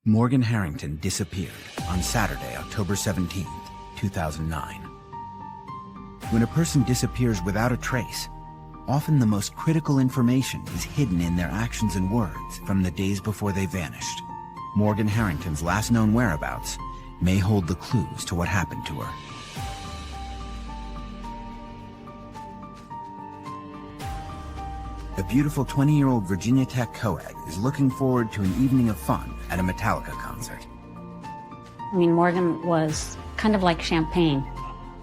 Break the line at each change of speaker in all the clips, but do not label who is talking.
Morgan Harrington disappeared on Saturday, October 17, 2009. When a person disappears without a trace, often the most critical information is hidden in their actions and words from the days before they vanished. Morgan Harrington's last known whereabouts may hold the clues to what happened to her. The beautiful 20-year-old Virginia Tech co-ed is looking forward to an evening of fun at a Metallica concert.
I mean, Morgan was kind of like champagne.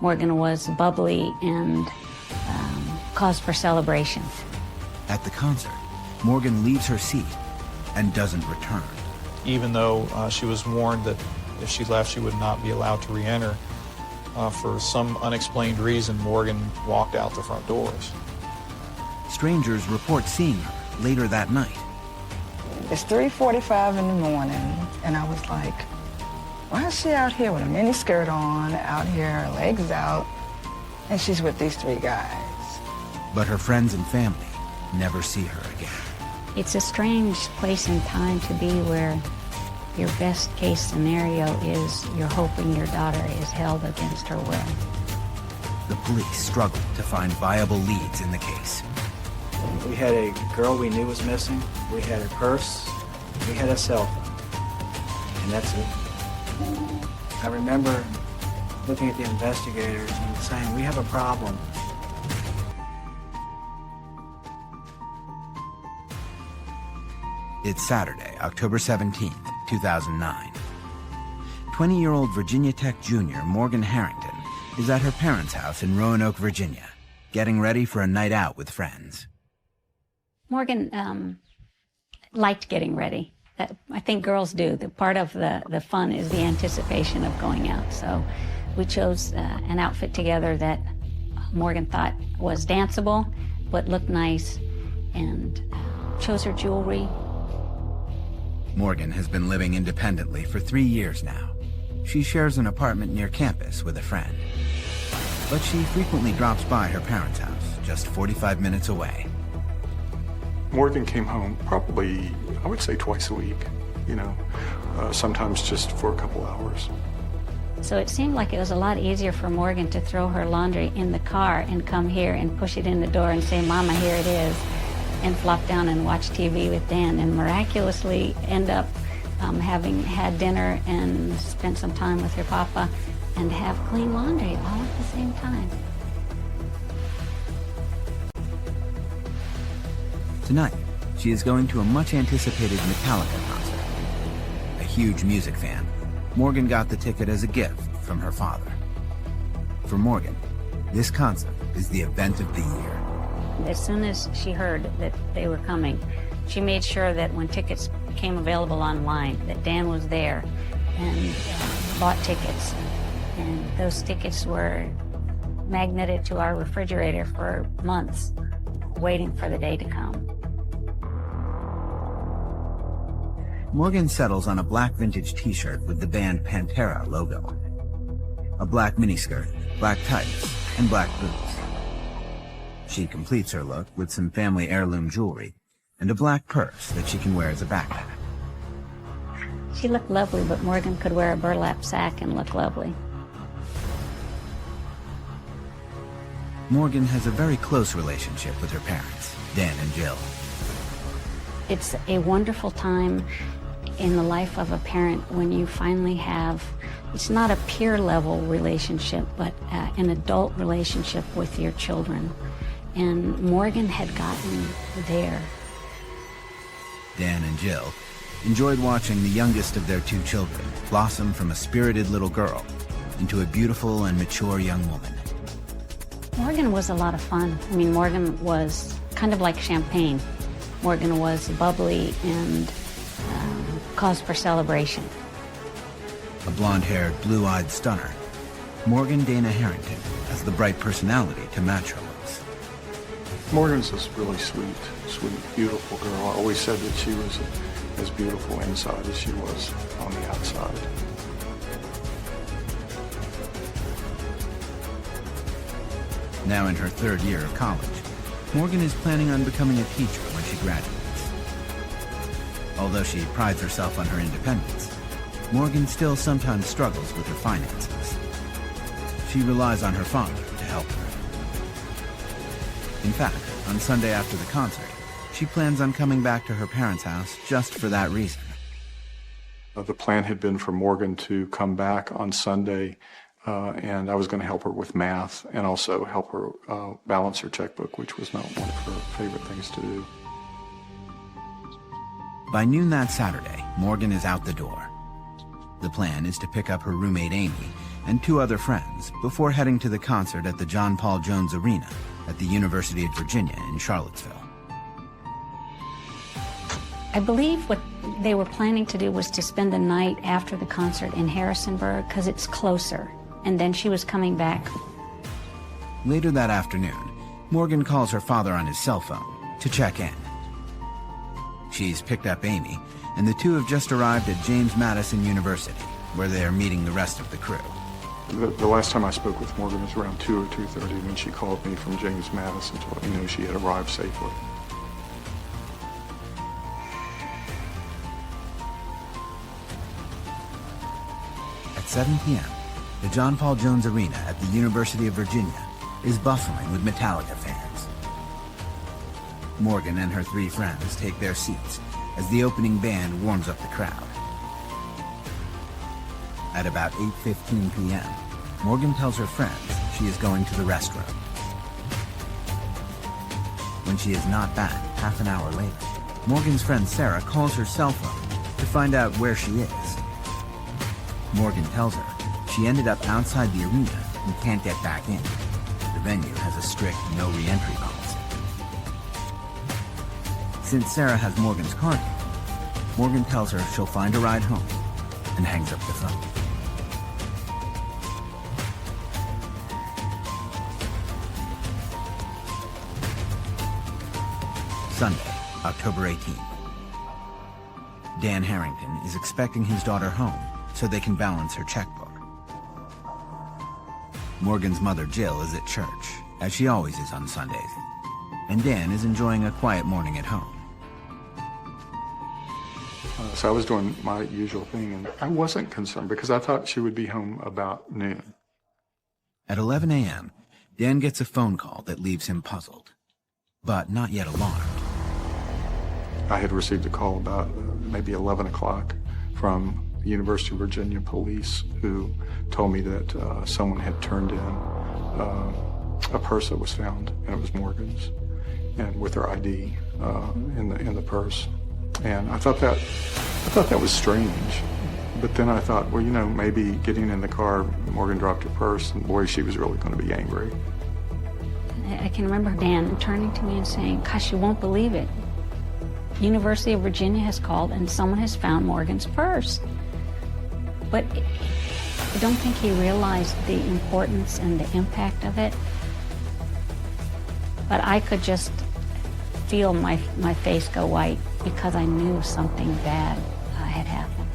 Morgan was bubbly and cause for celebration.
At the concert, Morgan leaves her seat and doesn't return.
Even though she was warned that if she left, she would not be allowed to re-enter, for some unexplained reason, Morgan walked out the front doors.
Strangers report seeing her later that night.
It's 3:45 in the morning, and I was like, why is she out here with a miniskirt on, out here, her legs out, and she's with these three guys?
But her friends and family never see her again.
It's a strange place and time to be where your best case scenario is you're hoping your daughter is held against her will.
The police struggled to find viable leads in the case.
We had a girl we knew was missing, we had her purse, we had a cell phone, and that's it. I remember looking at the investigators and saying, we have a problem.
It's Saturday, October 17th, 2009. 20-year-old Virginia Tech junior Morgan Harrington is at her parents' house in Roanoke, Virginia, getting ready for a night out with friends.
Morgan liked getting ready. I think girls do. The part of the fun is the anticipation of going out. So we chose an outfit together that Morgan thought was danceable, but looked nice, and chose her jewelry.
Morgan has been living independently for 3 years now. She shares an apartment near campus with a friend. But she frequently drops by her parents' house, just 45 minutes away.
Morgan came home probably, I would say, twice a week, sometimes just for a couple hours.
So it seemed like it was a lot easier for Morgan to throw her laundry in the car and come here and push it in the door and say, Mama, here it is, and flop down and watch TV with Dan, and miraculously end up having had dinner and spent some time with her papa and have clean laundry all at the same time.
Tonight, she is going to a much-anticipated Metallica concert. A huge music fan, Morgan got the ticket as a gift from her father. For Morgan, this concert is the event of the year.
As soon as she heard that they were coming, she made sure that when tickets became available online, that Dan was there and bought tickets. And those tickets were magneted to our refrigerator for months, waiting for the day to come.
Morgan settles on a black vintage t-shirt with the band Pantera logo, a black miniskirt, black tights, and black boots. She completes her look with some family heirloom jewelry and a black purse that she can wear as a backpack.
She looked lovely, but Morgan could wear a burlap sack and look lovely.
Morgan has a very close relationship with her parents, Dan and Jill.
It's a wonderful time in the life of a parent when you finally have, it's not a peer-level relationship, but an adult relationship with your children. And Morgan had gotten there.
Dan and Jill enjoyed watching the youngest of their 2 children blossom from a spirited little girl into a beautiful and mature young woman.
Morgan was a lot of fun. I mean, Morgan was kind of like champagne. Morgan was bubbly and cause for celebration.
A blonde-haired, blue-eyed stunner, Morgan Dana Harrington has the bright personality to match her looks.
Morgan's this really sweet, beautiful girl. I always said that she was as beautiful inside as she was on the outside.
Now in her 3rd year of college, Morgan is planning on becoming a teacher when she graduates. Although she prides herself on her independence, Morgan still sometimes struggles with her finances. She relies on her father to help her. In fact, on Sunday after the concert, she plans on coming back to her parents' house just for that reason.
The plan had been for Morgan to come back on Sunday, and I was going to help her with math and also help her balance her checkbook, which was not one of her favorite things to do.
By noon that Saturday, Morgan is out the door. The plan is to pick up her roommate Amy and 2 other friends before heading to the concert at the John Paul Jones Arena at the University of Virginia in Charlottesville.
I believe what they were planning to do was to spend the night after the concert in Harrisonburg because it's closer, and then she was coming back.
Later that afternoon, Morgan calls her father on his cell phone to check in. She's picked up Amy, and the 2 have just arrived at James Madison University, where they are meeting the rest of the crew.
The last time I spoke with Morgan was around 2 or 2:30 when she called me from James Madison to let me know she had arrived safely.
At 7 p.m., the John Paul Jones Arena at the University of Virginia is bustling with Metallica fans. Morgan and her 3 friends take their seats as the opening band warms up the crowd. At about 8:15 p.m., Morgan tells her friends she is going to the restroom. When she is not back half an hour later, Morgan's friend Sarah calls her cell phone to find out where she is. Morgan tells her she ended up outside the arena and can't get back in. The venue has a strict no re-entry policy. Since Sarah has Morgan's car key, Morgan tells her she'll find a ride home and hangs up the phone. Sunday, October 18th. Dan Harrington is expecting his daughter home so they can balance her checkbook. Morgan's mother, Jill, is at church, as she always is on Sundays, and Dan is enjoying a quiet morning at home.
So I was doing my usual thing, and I wasn't concerned because I thought she would be home about noon.
At 11 a.m., Dan gets a phone call that leaves him puzzled, but not yet alarmed.
I had received a call about maybe 11 o'clock from the University of Virginia police who told me that someone had turned in a purse that was found, and it was Morgan's, and with her ID in the purse. And I thought that was strange. But then I thought, well, you know, maybe getting in the car, Morgan dropped her purse, and boy, she was really going to be angry.
I can remember Dan turning to me and saying, gosh, you won't believe it. University of Virginia has called and someone has found Morgan's purse. But I don't think he realized the importance and the impact of it. But I could just feel my face go white because I knew something bad had happened.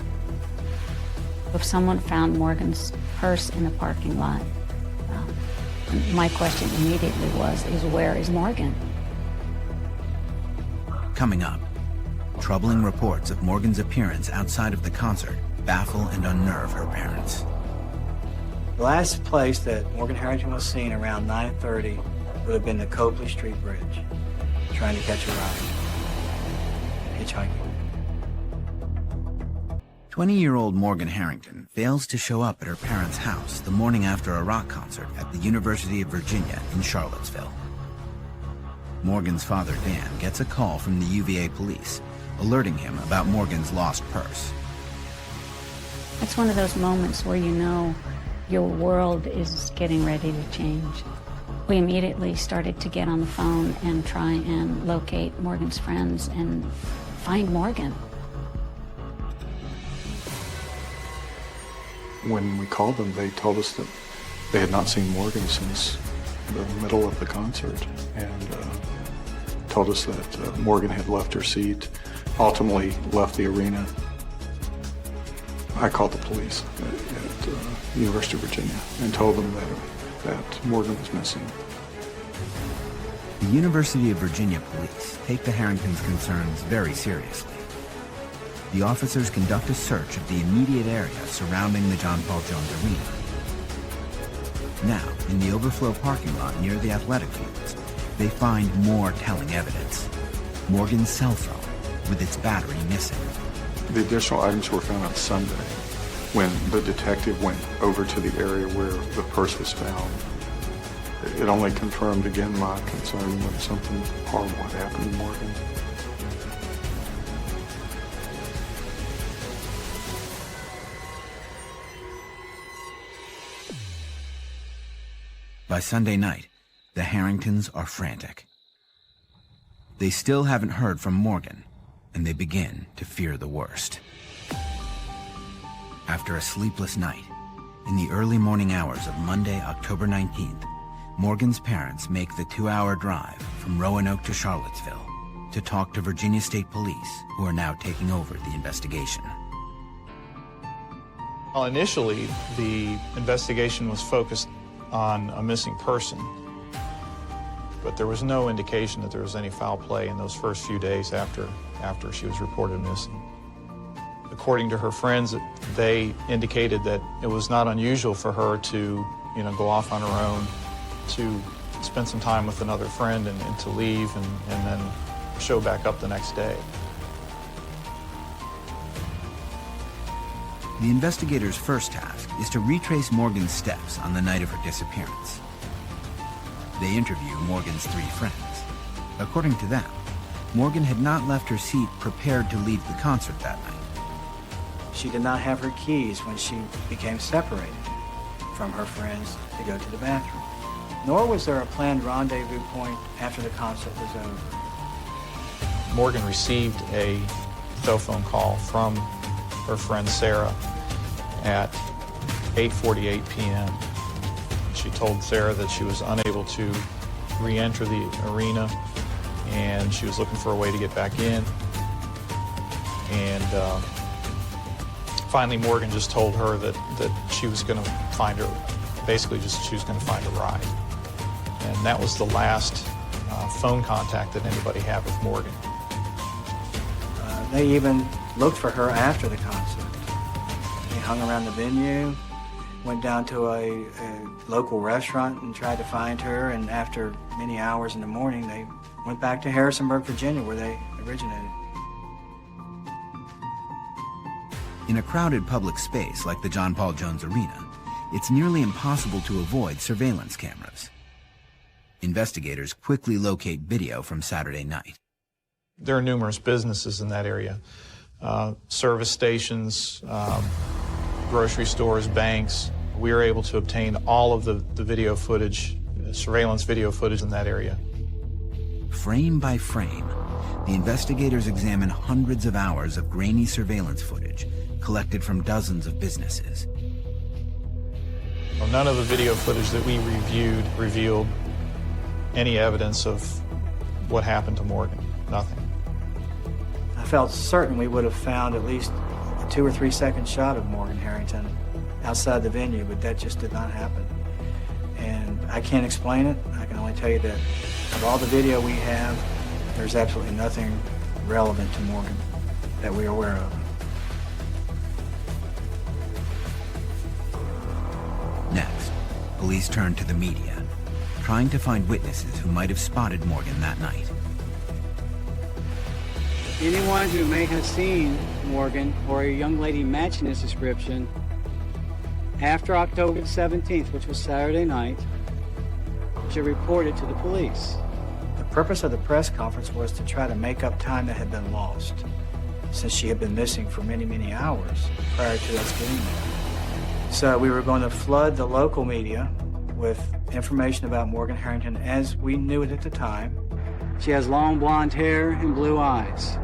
If someone found Morgan's purse in the parking lot, my question immediately is where is Morgan?
Coming up, troubling reports of Morgan's appearance outside of the concert baffle and unnerve her parents.
The last place that Morgan Harrington was seen around 9:30 would have been the Copley Street Bridge, trying to catch a ride, hitchhiking.
20-year-old Morgan Harrington fails to show up at her parents' house the morning after a rock concert at the University of Virginia in Charlottesville. Morgan's father, Dan, gets a call from the UVA police, alerting him about Morgan's lost purse.
It's one of those moments where you know your world is getting ready to change. We immediately started to get on the phone and try and locate Morgan's friends and find Morgan.
When we called them, they told us that they had not seen Morgan since the middle of the concert, and told us that Morgan had left her seat, ultimately left the arena. I called the police at University of Virginia and told them that Morgan was missing.
The University of Virginia police take the Harringtons' concerns very seriously. the officers conduct a search of the immediate area surrounding the John Paul Jones Arena. Now, in the overflow parking lot near the athletic fields, they find more telling evidence. Morgan's cell phone with its battery missing.
The additional items were found on Sunday when the detective went over to the area where the purse was found. It only confirmed again my concern when something horrible had happened to Morgan.
By Sunday night, the Harringtons are frantic. They still haven't heard from Morgan, and they begin to fear the worst. After a sleepless night, in the early morning hours of Monday, October 19th, Morgan's parents make the 2-hour drive from Roanoke to Charlottesville to talk to Virginia State Police, who are now taking over the investigation.
Well, initially, the investigation was focused on a missing person, but there was no indication that there was any foul play in those first few days after she was reported missing. According to her friends, they indicated that it was not unusual for her to, go off on her own, to spend some time with another friend and to leave and then show back up the next day.
The investigators' first task is to retrace Morgan's steps on the night of her disappearance. They interview Morgan's 3 friends. According to them, Morgan had not left her seat prepared to leave the concert that night.
She did not have her keys when she became separated from her friends to go to the bathroom. Nor was there a planned rendezvous point after the concert was over.
Morgan received a cell phone call from her friend Sarah at 8:48 p.m. She told Sarah that she was unable to re-enter the arena and she was looking for a way to get back in. And finally Morgan just told her that she was going to find her, basically just she was going to find a ride. And that was the last phone contact that anybody had with Morgan.
They even looked for her after the concert. They hung around the venue, went down to a local restaurant and tried to find her, and after many hours in the morning, they went back to Harrisonburg, Virginia, where they originated.
In a crowded public space like the John Paul Jones Arena, it's nearly impossible to avoid surveillance cameras. Investigators quickly locate video from Saturday night.
There are numerous businesses in that area, service stations, grocery stores, banks. We were able to obtain all of the video footage, surveillance video footage in that area.
Frame by frame, the investigators examine hundreds of hours of grainy surveillance footage collected from dozens of businesses.
Well, none of the video footage that we reviewed revealed any evidence of what happened to Morgan. Nothing.
I felt certain we would have found at least a 2 or 3 second shot of Morgan Harrington outside the venue, but that just did not happen. And I can't explain it. I can only tell you that of all the video we have, there's absolutely nothing relevant to Morgan that we are aware of.
Next, police turn to the media, trying to find witnesses who might have spotted Morgan that night.
Anyone who may have seen Morgan or a young lady matching this description after October 17th, which was Saturday night, should report it to the police.
The purpose of the press conference was to try to make up time that had been lost, since she had been missing for many, many hours prior to us getting there. So we were going to flood the local media with information about Morgan Harrington as we knew it at the time.
She has long blonde hair and blue eyes.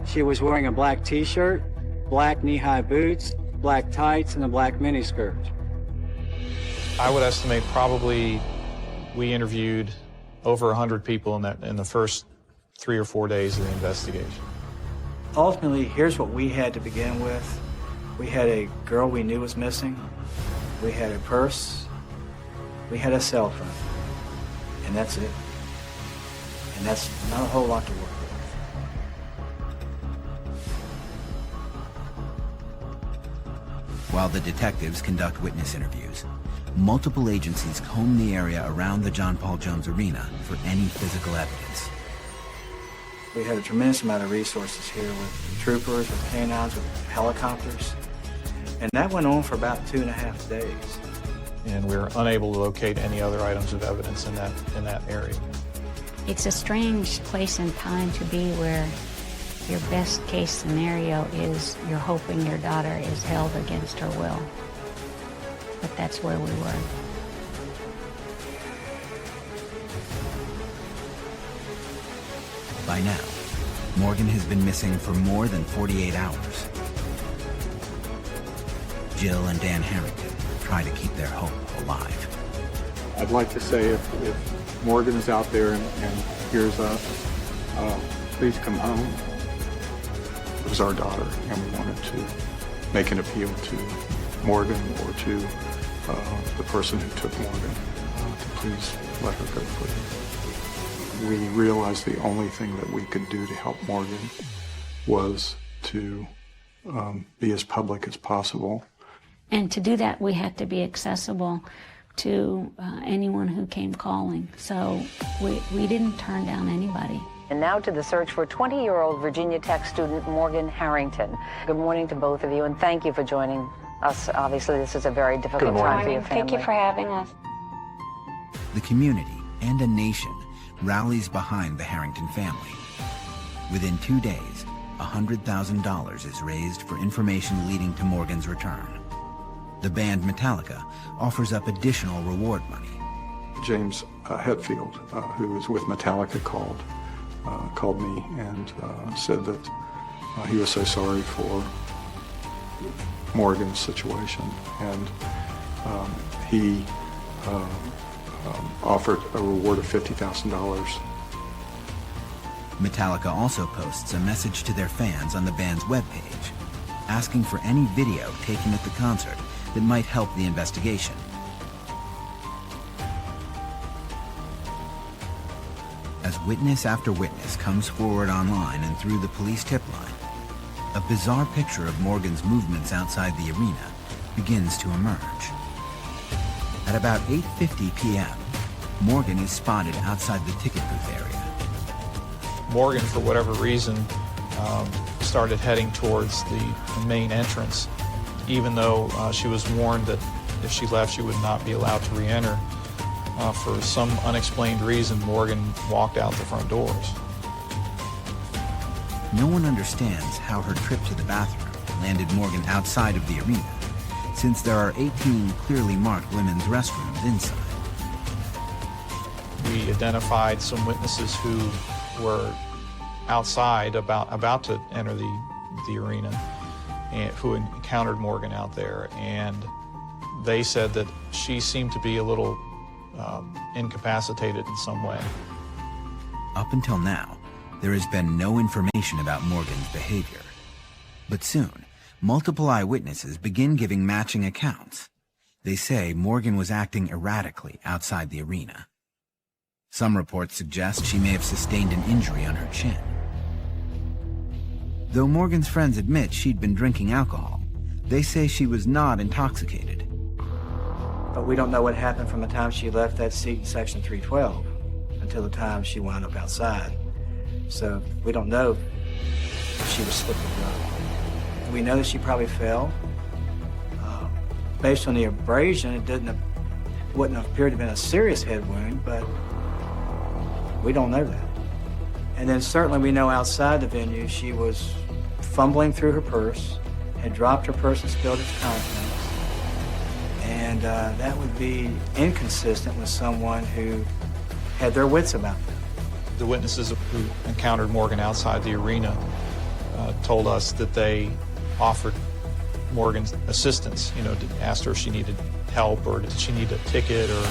She was wearing a black t-shirt, black knee-high boots, black tights, and a black miniskirt.
I would estimate probably we interviewed over 100 people in the first 3 or 4 days of the investigation.
Ultimately, here's what we had to begin with. We had a girl we knew was missing. We had a purse. We had a cell phone. And that's it. And that's not a whole lot to work with.
While the detectives conduct witness interviews, multiple agencies comb the area around the John Paul Jones Arena for any physical evidence.
We had a tremendous amount of resources here with troopers, with canines, with helicopters. And that went on for about 2.5 days.
And we were unable to locate any other items of evidence in that area.
It's a strange place and time to be where your best case scenario is you're hoping your daughter is held against her will. But that's where we were.
By now, Morgan has been missing for more than 48 hours. Jill and Dan Harrington try to keep their hope alive.
I'd like to say if Morgan is out there and hears us, please come home. It was our daughter, and we wanted to make an appeal to Morgan or to the person who took Morgan to please let her go free. We realized the only thing that we could do to help Morgan was to be as public as possible.
And to do that, we had to be accessible to anyone who came calling. So we didn't turn down anybody.
And now to the search for 20-year-old Virginia Tech student Morgan Harrington. Good morning to both of you, and thank you for joining us. Obviously, this is a very difficult time for your family.
Thank you for having us.
The community and a nation rallies behind the Harrington family. Within 2 days, $100,000 is raised for information leading to Morgan's return. The band Metallica offers up additional reward money.
James Hetfield, who is with Metallica, called me and said that he was so sorry for Morgan's situation, and he offered a reward of $50,000.
Metallica also posts a message to their fans on the band's webpage, asking for any video taken at the concert that might help the investigation. As witness after witness comes forward online and through the police tip line, a bizarre picture of Morgan's movements outside the arena begins to emerge. At about 8:50 p.m., Morgan is spotted outside the ticket booth area.
Morgan, for whatever reason, started heading towards the main entrance, even though she was warned that if she left, she would not be allowed to re-enter. For some unexplained reason, Morgan walked out the front doors.
No one understands how her trip to the bathroom landed Morgan outside of the arena, since there are 18 clearly marked women's restrooms inside.
We identified some witnesses who were outside about to enter the arena and who encountered Morgan out there, and they said that she seemed to be a little incapacitated in some way.
Up until now, there has been no information about Morgan's behavior. But soon, multiple eyewitnesses begin giving matching accounts. They say Morgan was acting erratically outside the arena. Some reports suggest she may have sustained an injury on her chin. Though Morgan's friends admit she'd been drinking alcohol, they say she was not intoxicated.
But we don't know what happened from the time she left that seat in section 312 until the time she wound up outside. So we don't know if she was slipping drunk. We know that she probably fell. Based on the abrasion, it wouldn't have appeared to have been a serious head wound, but we don't know that. And then certainly we know outside the venue she was fumbling through her purse, had dropped her purse and spilled its contents. And that would be inconsistent with someone who had their wits about them.
The witnesses who encountered Morgan outside the arena told us that they offered Morgan assistance, asked her if she needed help or did she need a ticket or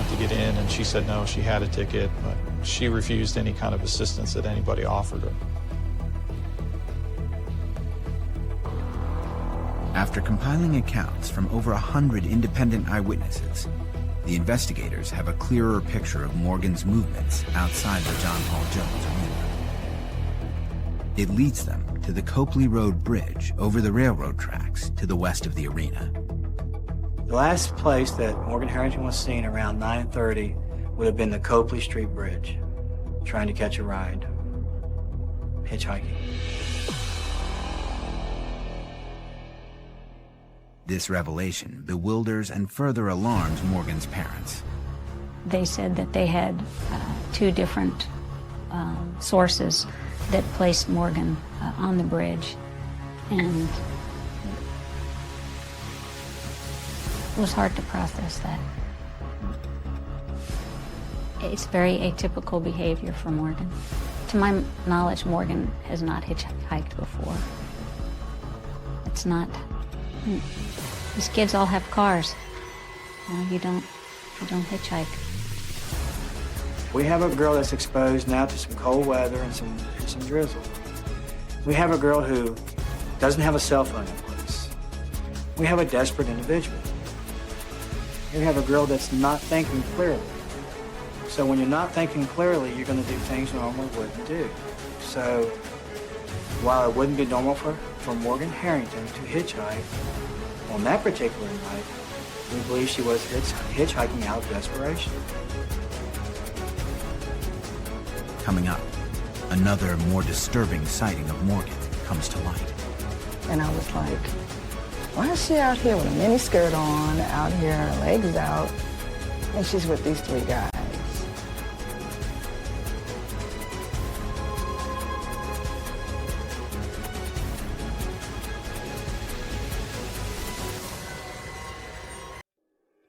to get in, and she said no, she had a ticket, but she refused any kind of assistance that anybody offered her.
After compiling accounts from over 100 independent eyewitnesses, the investigators have a clearer picture of Morgan's movements outside the John Paul Jones Arena. It leads them to to the Copley Road Bridge over the railroad tracks to the west of the arena.
The last place that Morgan Harrington was seen around 9:30 would have been the Copley Street Bridge, trying to catch a ride, hitchhiking.
This revelation bewilders and further alarms Morgan's parents.
They said that they had two different sources that placed Morgan on the bridge, and it was hard to process that. It's very atypical behavior for Morgan. To my knowledge, Morgan has not hitchhiked before. It's not. These kids all have cars. You don't hitchhike.
We have a girl that's exposed now to some cold weather and some drizzle. We have a girl who doesn't have a cell phone in place. We have a desperate individual. We have a girl that's not thinking clearly. So when you're not thinking clearly, you're going to do things you normally wouldn't do. So while it wouldn't be normal for Morgan Harrington to hitchhike, on that particular night, we believe she was hitchhiking out of desperation.
Coming up, another more disturbing sighting of Morgan comes to light.
And I was like, why is she out here with a mini skirt on, out here, her legs out, and she's with these three guys?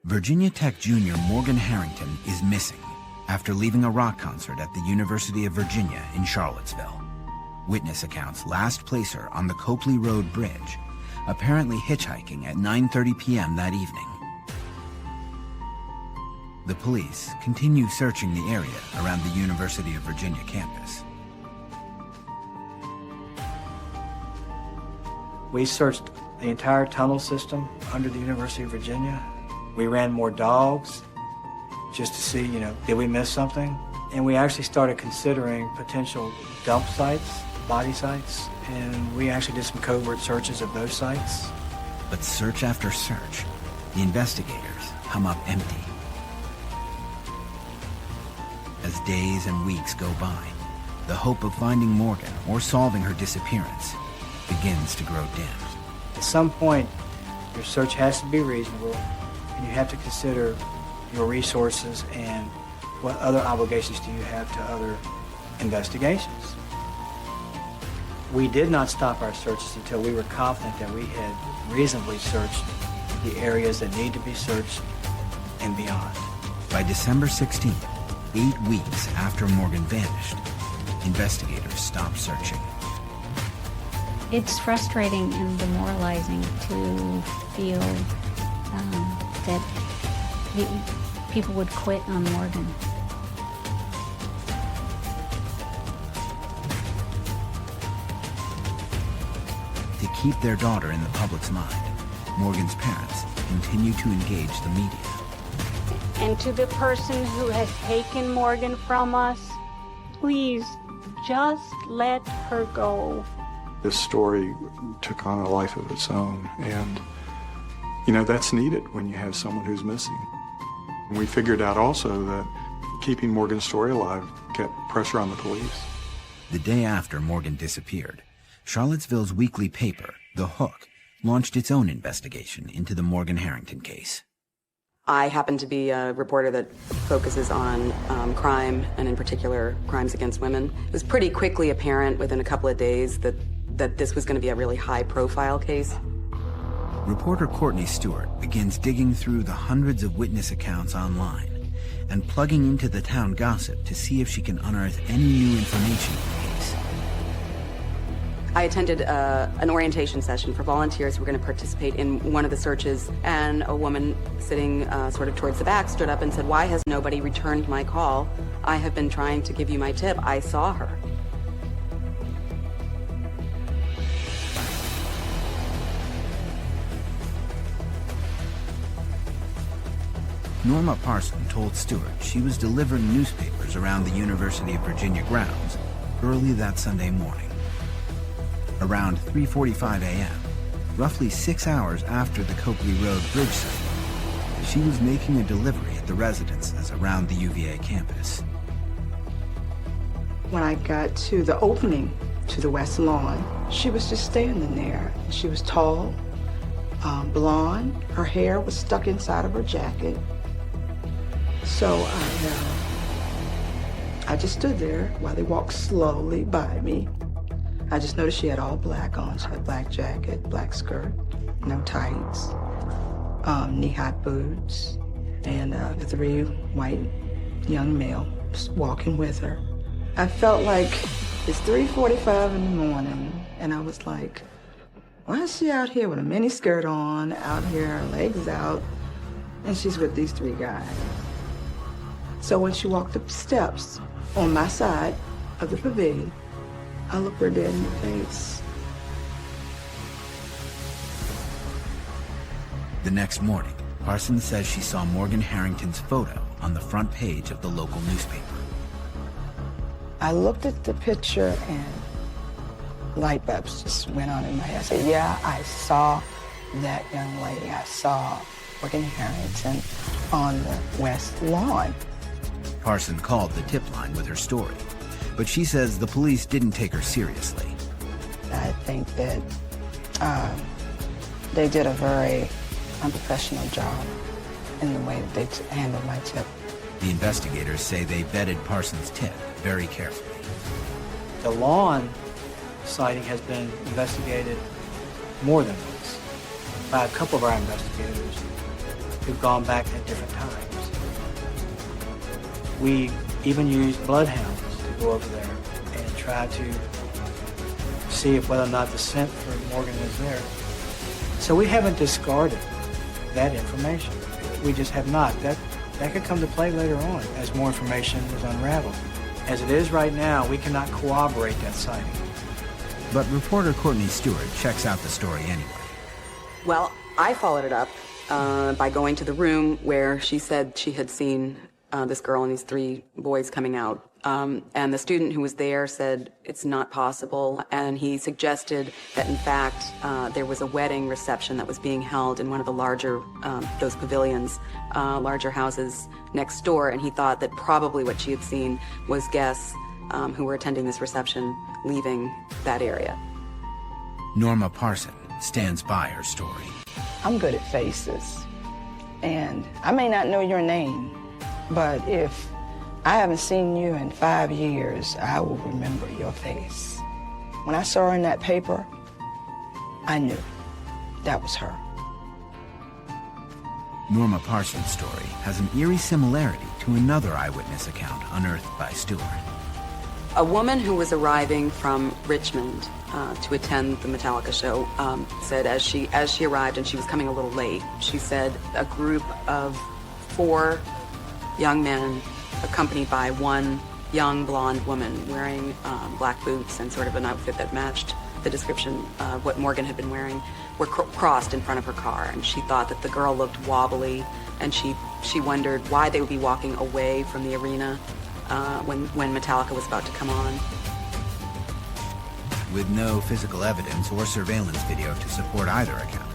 Virginia Tech junior Morgan Harrington is missing after leaving a rock concert at the University of Virginia in Charlottesville. Witness accounts last place her on the Copley Road Bridge, apparently hitchhiking at 9:30 p.m. that evening. The police continue searching the area around the University of Virginia campus.
We searched the entire tunnel system under the University of Virginia. We ran more dogs just to see, did we miss something? And we actually started considering potential dump sites, body sites, and we actually did some covert searches of those sites.
But search after search, the investigators come up empty. As days and weeks go by, the hope of finding Morgan or solving her disappearance begins to grow dim.
At some point, your search has to be reasonable, and you have to consider your resources and what other obligations do you have to other investigations. We did not stop our searches until we were confident that we had reasonably searched the areas that need to be searched and beyond.
By December 16th, 8 weeks after Morgan vanished, investigators stopped searching.
It's frustrating and demoralizing to feel that people would quit on Morgan.
To keep their daughter in the public's mind, Morgan's parents continue to engage the media.
And to the person who has taken Morgan from us, please just let her go.
This story took on a life of its own, and that's needed when you have someone who's missing. And we figured out also that keeping Morgan's story alive kept pressure on the police.
The day after Morgan disappeared, Charlottesville's weekly paper, The Hook, launched its own investigation into the Morgan Harrington case.
I happen to be a reporter that focuses on crime, and in particular, crimes against women. It was pretty quickly apparent within a couple of days that this was going to be a really high-profile case.
Reporter Courtney Stewart begins digging through the hundreds of witness accounts online and plugging into the town gossip to see if she can unearth any new information in the case.
I attended an orientation session for volunteers who were going to participate in one of the searches, and a woman sitting sort of towards the back stood up and said, "Why has nobody returned my call? I have been trying to give you my tip. I saw her."
Norma Parson told Stewart she was delivering newspapers around the University of Virginia grounds early that Sunday morning. Around 3:45 a.m., roughly 6 hours after the Copley Road bridge sighting, she was making a delivery at the residences around the UVA campus.
When I got to the opening to the west lawn, she was just standing there. She was tall, blonde. Her hair was stuck inside of her jacket. So I just stood there while they walked slowly by me. I just noticed she had all black on. She had a black jacket, black skirt, no tights, knee-high boots, and the 3 white young males walking with her. I felt like it's 3:45 in the morning, and I was like, why is she out here with a mini skirt on, out here, her legs out, and she's with these 3 guys? So when she walked up the steps on my side of the pavilion, I looked her dead in the face.
The next morning, Parsons says she saw Morgan Harrington's photo on the front page of the local newspaper.
I looked at the picture and light bulbs just went on in my head. I said, yeah, I saw that young lady. I saw Morgan Harrington on the west lawn.
Parson called the tip line with her story, but she says the police didn't take her seriously.
I think that they did a very unprofessional job in the way that they handled my tip.
The investigators say they vetted Parsons' tip very carefully.
The lawn sighting has been investigated more than once by a couple of our investigators who've gone back at different times. We even used bloodhounds to go over there and try to see if whether or not the scent for Morgan is there. So we haven't discarded that information. We just have not. That could come to play later on as more information is unraveled. As it is right now, we cannot corroborate that sighting.
But reporter Courtney Stewart checks out the story anyway.
Well, I followed it up by going to the room where she said she had seen this girl and these 3 boys coming out. And the student who was there said it's not possible. And he suggested that, in fact, there was a wedding reception that was being held in one of the larger, those pavilions, larger houses next door. And he thought that probably what she had seen was guests who were attending this reception leaving that area.
Norma Parson stands by her story.
I'm good at faces, and I may not know your name, but if I haven't seen you in 5 years, I will remember your face. When I saw her in that paper, I knew that was her.
Norma Parsons' story has an eerie similarity to another eyewitness account unearthed by Stewart.
A woman who was arriving from Richmond to attend the Metallica show said as she arrived, and she was coming a little late, she said a group of 4 young men accompanied by 1 young blonde woman wearing black boots and sort of an outfit that matched the description of what Morgan had been wearing, were crossed in front of her car. And she thought that the girl looked wobbly, and she wondered why they would be walking away from the arena when Metallica was about to come on.
With no physical evidence or surveillance video to support either account,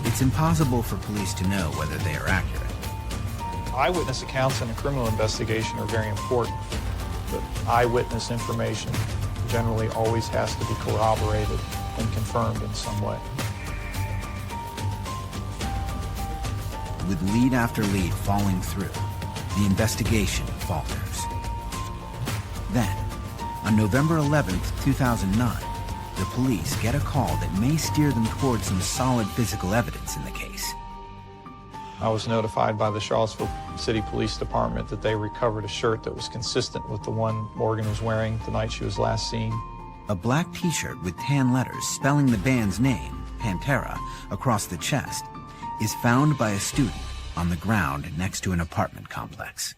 it's impossible for police to know whether they are accurate.
Eyewitness accounts in a criminal investigation are very important, but eyewitness information generally always has to be corroborated and confirmed in some way.
With lead after lead falling through, the investigation falters. Then, on November 11th, 2009, the police get a call that may steer them towards some solid physical evidence in the case.
I was notified by the Charlottesville City Police Department that they recovered a shirt that was consistent with the one Morgan was wearing the night she was last seen.
A black t-shirt with tan letters spelling the band's name, Pantera, across the chest, is found by a student on the ground next to an apartment complex.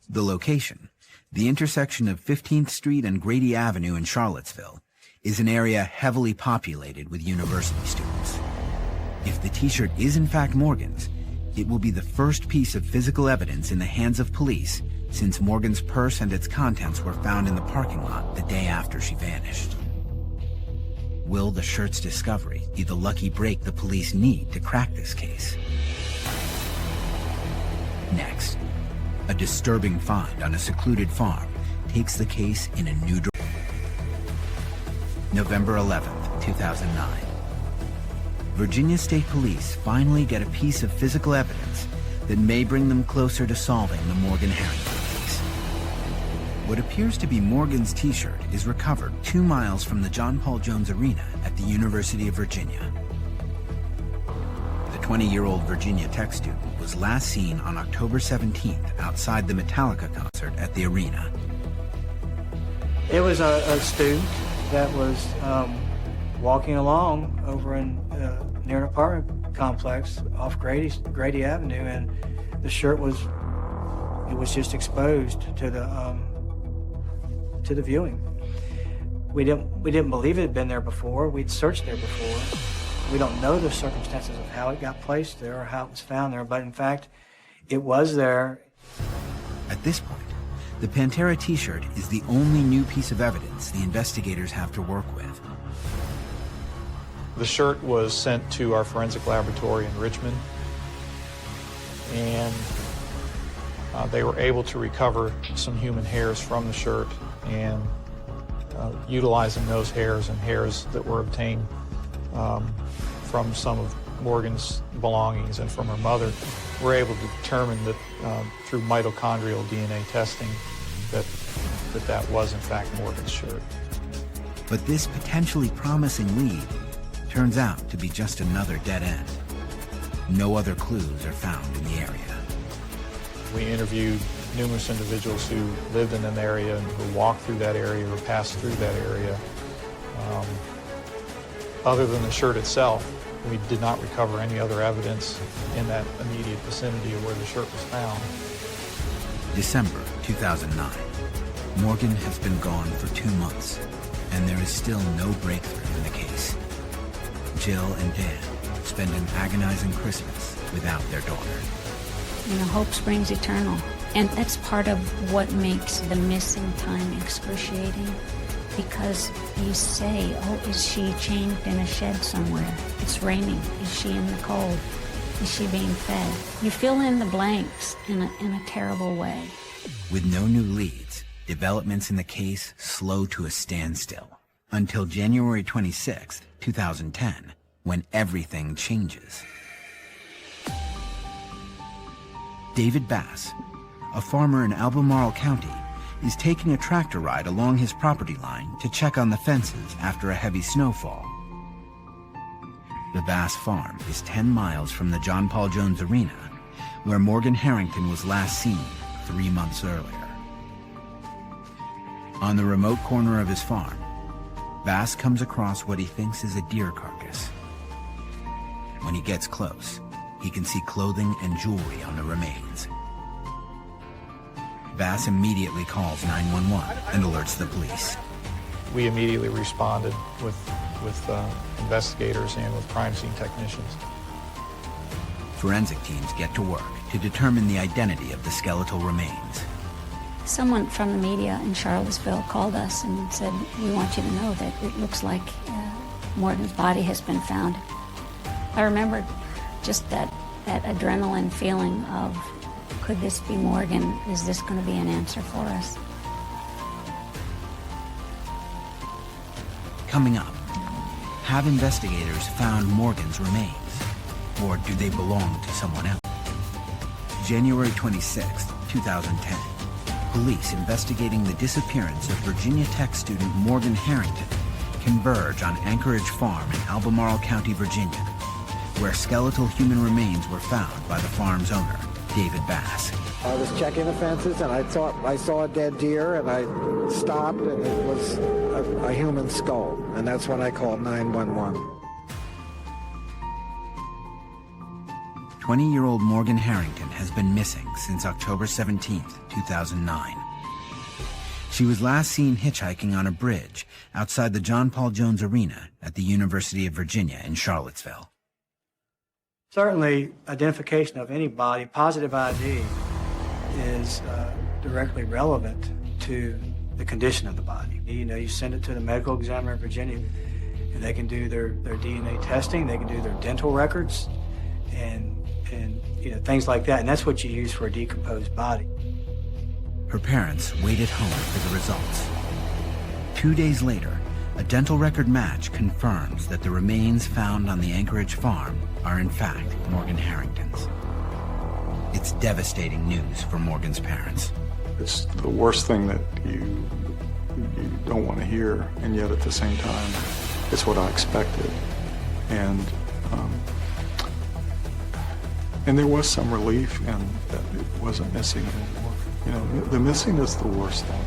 The location, the intersection of 15th Street and Grady Avenue in Charlottesville, is an area heavily populated with university students. If the t-shirt is in fact Morgan's, it will be the first piece of physical evidence in the hands of police since Morgan's purse and its contents were found in the parking lot the day after she vanished. will the shirt's discovery be the lucky break the police need to crack this case? Next, a disturbing find on a secluded farm takes the case in a new direction. November 11th, 2009. Virginia State Police finally get a piece of physical evidence that may bring them closer to solving the Morgan Harrington case. What appears to be Morgan's t-shirt is recovered 2 miles from the John Paul Jones Arena at the University of Virginia. The 20-year-old Virginia Tech student was last seen on October 17th outside the Metallica concert at the arena.
It was a student that was walking along over in near an apartment complex off Grady Avenue, and the shirt was just exposed to the viewing. We didn't believe it had been there before. We'd searched there before. We don't know the circumstances of how it got placed there or how it was found there, but in fact, it was there.
At this point, the Pantera t-shirt is the only new piece of evidence the investigators have to work with.
The shirt was sent to our forensic laboratory in Richmond, and they were able to recover some human hairs from the shirt, and utilizing those hairs and hairs that were obtained from some of Morgan's belongings and from her mother, we're able to determine that through mitochondrial DNA testing that was in fact Morgan's shirt.
But this potentially promising lead turns out to be just another dead end. No other clues are found in the area.
We interviewed numerous individuals who lived in an area and who walked through that area or passed through that area. Other than the shirt itself, we did not recover any other evidence in that immediate vicinity of where the shirt was found.
December 2009. Morgan has been gone for 2 months, and there is still no breakthrough in the case. Jill and Dan spend an agonizing Christmas without their daughter.
You know, hope springs eternal. And that's part of what makes the missing time excruciating. Because you say, oh, is she chained in a shed somewhere? It's raining. Is she in the cold? Is she being fed? You fill in the blanks in a terrible way.
With no new leads, developments in the case slow to a standstill until January 26, 2010, when everything changes. David Bass, a farmer in Albemarle County, is taking a tractor ride along his property line to check on the fences after a heavy snowfall. The Bass farm is 10 miles from the John Paul Jones Arena, where Morgan Harrington was last seen 3 months earlier. On the remote corner of his farm, Bass comes across what he thinks is a deer carcass. When he gets close, he can see clothing and jewelry on the remains. Bass immediately calls 911 and alerts the police.
We immediately responded with investigators and with crime scene technicians.
Forensic teams get to work to determine the identity of the skeletal remains.
Someone from the media in Charlottesville called us and said, we want you to know that it looks like Morgan's body has been found. I remember just that adrenaline feeling of, could this be Morgan? Is this going to be an answer for us?
Coming up, have investigators found Morgan's remains? Or do they belong to someone else? January 26, 2010. Police investigating the disappearance of Virginia Tech student Morgan Harrington converge on Anchorage Farm in Albemarle County, Virginia, where skeletal human remains were found by the farm's owner, David Bass.
I was checking the fences and I thought I saw a dead deer, and I stopped and it was a human skull, and that's when I called 911.
20-year-old Morgan Harrington has been missing since October 17, 2009. She was last seen hitchhiking on a bridge outside the John Paul Jones Arena at the University of Virginia in Charlottesville.
Certainly, identification of any body, positive ID, is directly relevant to the condition of the body. You know, you send it to the medical examiner in Virginia, And they can do their DNA testing, they can do their dental records, and things like that. And that's what you use for a decomposed body.
Her parents waited home for the results. 2 days later, a dental record match confirms that the remains found on the Anchorage farm are in fact Morgan Harrington's. It's devastating news for Morgan's parents.
It's the worst thing that you don't want to hear, and yet at the same time, it's what I expected. And there was some relief in that it wasn't missing anymore. You know, the missing is the worst thing.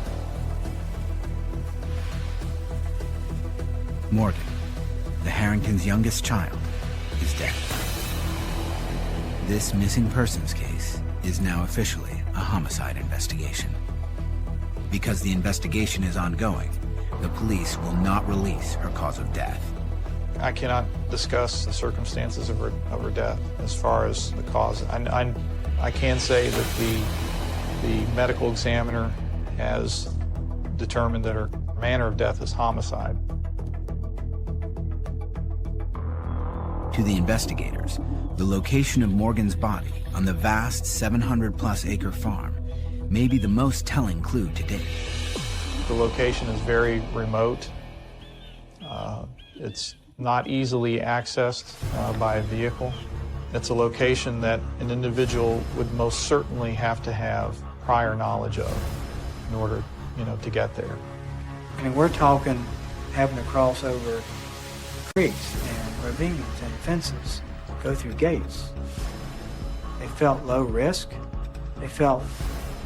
Morgan, the Harringtons' youngest child, is dead. This missing persons case is now officially a homicide investigation. Because the investigation is ongoing, the police will not release her cause of death.
I cannot discuss the circumstances of her death as far as the cause. I can say that the medical examiner has determined that her manner of death is homicide.
To the investigators, the location of Morgan's body on the vast 700-plus acre farm may be the most telling clue to date.
The location is very remote. It's not easily accessed by a vehicle. It's a location that an individual would most certainly have to have prior knowledge of in order, to get there.
I mean, we're talking having to cross over creeks and ravines and fences, go through gates. They felt low risk. They felt,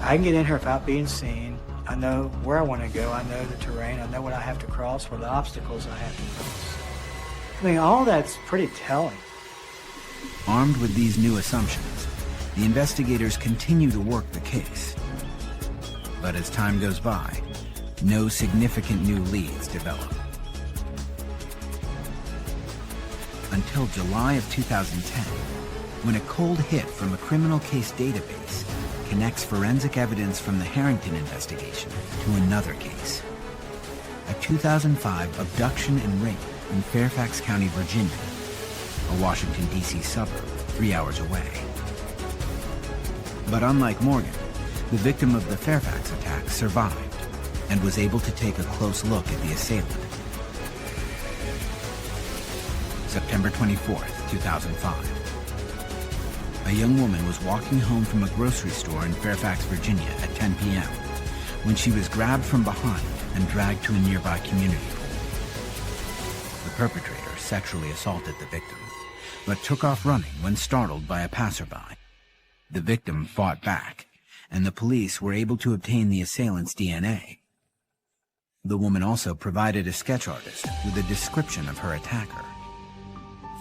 I can get in here without being seen. I know where I want to go. I know the terrain. I know what I have to cross, what the obstacles I have to cross. I mean, all that's pretty telling.
Armed with these new assumptions, the investigators continue to work the case. But as time goes by, no significant new leads develop. Until July of 2010, when a cold hit from a criminal case database connects forensic evidence from the Harrington investigation to another case. A 2005 abduction and rape in Fairfax County, Virginia, a Washington, D.C. suburb 3 hours away. But unlike Morgan, the victim of the Fairfax attack survived and was able to take a close look at the assailant. September 24th, 2005. A young woman was walking home from a grocery store in Fairfax, Virginia at 10 p.m. when she was grabbed from behind and dragged to a nearby community pool. The perpetrator sexually assaulted the victim, but took off running when startled by a passerby. The victim fought back, and the police were able to obtain the assailant's DNA. The woman also provided a sketch artist with a description of her attacker.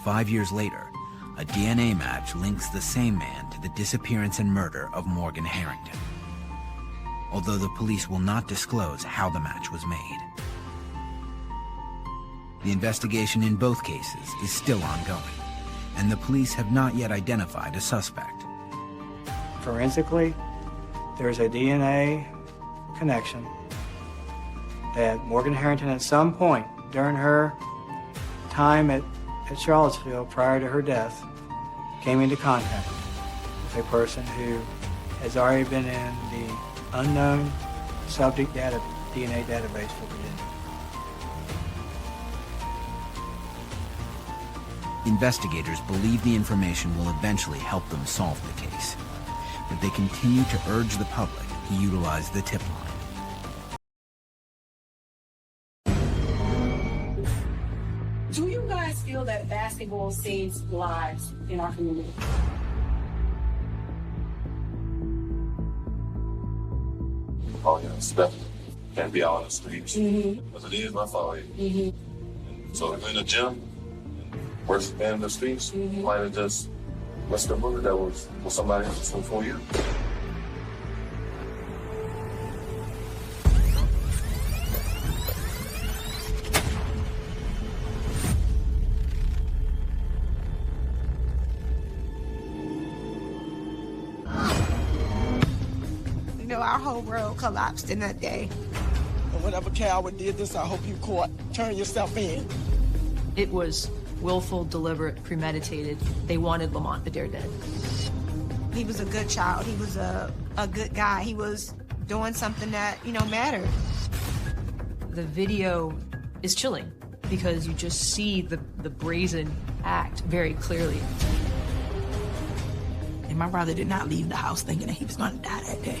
5 years later, a DNA match links the same man to the disappearance and murder of Morgan Harrington, although the police will not disclose how the match was made. The investigation in both cases is still ongoing, and the police have not yet identified a suspect.
Forensically, there's a DNA connection that Morgan Harrington at some point during her time at Charlottesville prior to her death came into contact with a person who has already been in the unknown subject DNA database for Virginia.
Investigators believe the information will eventually help them solve the case, but they continue to urge the public to utilize the tip line.
Do you guys feel that basketball saves lives in our community?
Oh, yeah, it's definitely. Can't be out on the streets. Because it is my fault. So if you're in the gym, worse than in the streets, you might have just missed a bullet that was for somebody else before you.
Our whole world collapsed in that day.
And whatever coward did this, I hope you caught. Turn yourself in. It was willful, deliberate, premeditated. They wanted Lamont Adair dead.
He was a good child. He was a good guy. He was doing something that, mattered.
The video is chilling because you just see the brazen act very clearly.
And my brother did not leave the house thinking that he was going to die that day.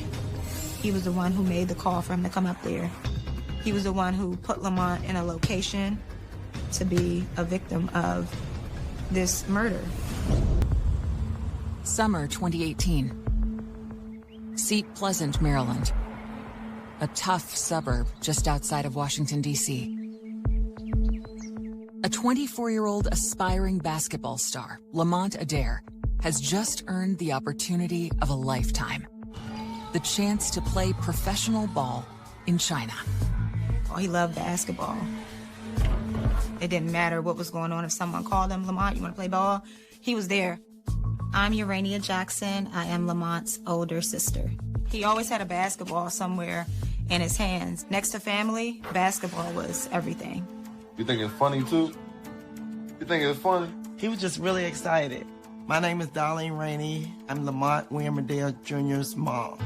He was the one who made the call for him to come up there. He was the one who put Lamont in a location to be a victim of this murder.
Summer 2018. Seat Pleasant, Maryland. A tough suburb just outside of Washington, D.C. A 24-year-old aspiring basketball star, Lamont Adair, has just earned the opportunity of a lifetime. The chance to play professional ball in China.
Oh, he loved basketball. It didn't matter what was going on. If someone called him, Lamont, you want to play ball? He was there. I'm Urania Jackson. I am Lamont's older sister. He always had a basketball somewhere in his hands. Next to family, basketball was everything.
You think it's funny, too? You think it's funny?
He was just really excited. My name is Darlene Rainey. I'm Lamont William Adair Jr.'s mom.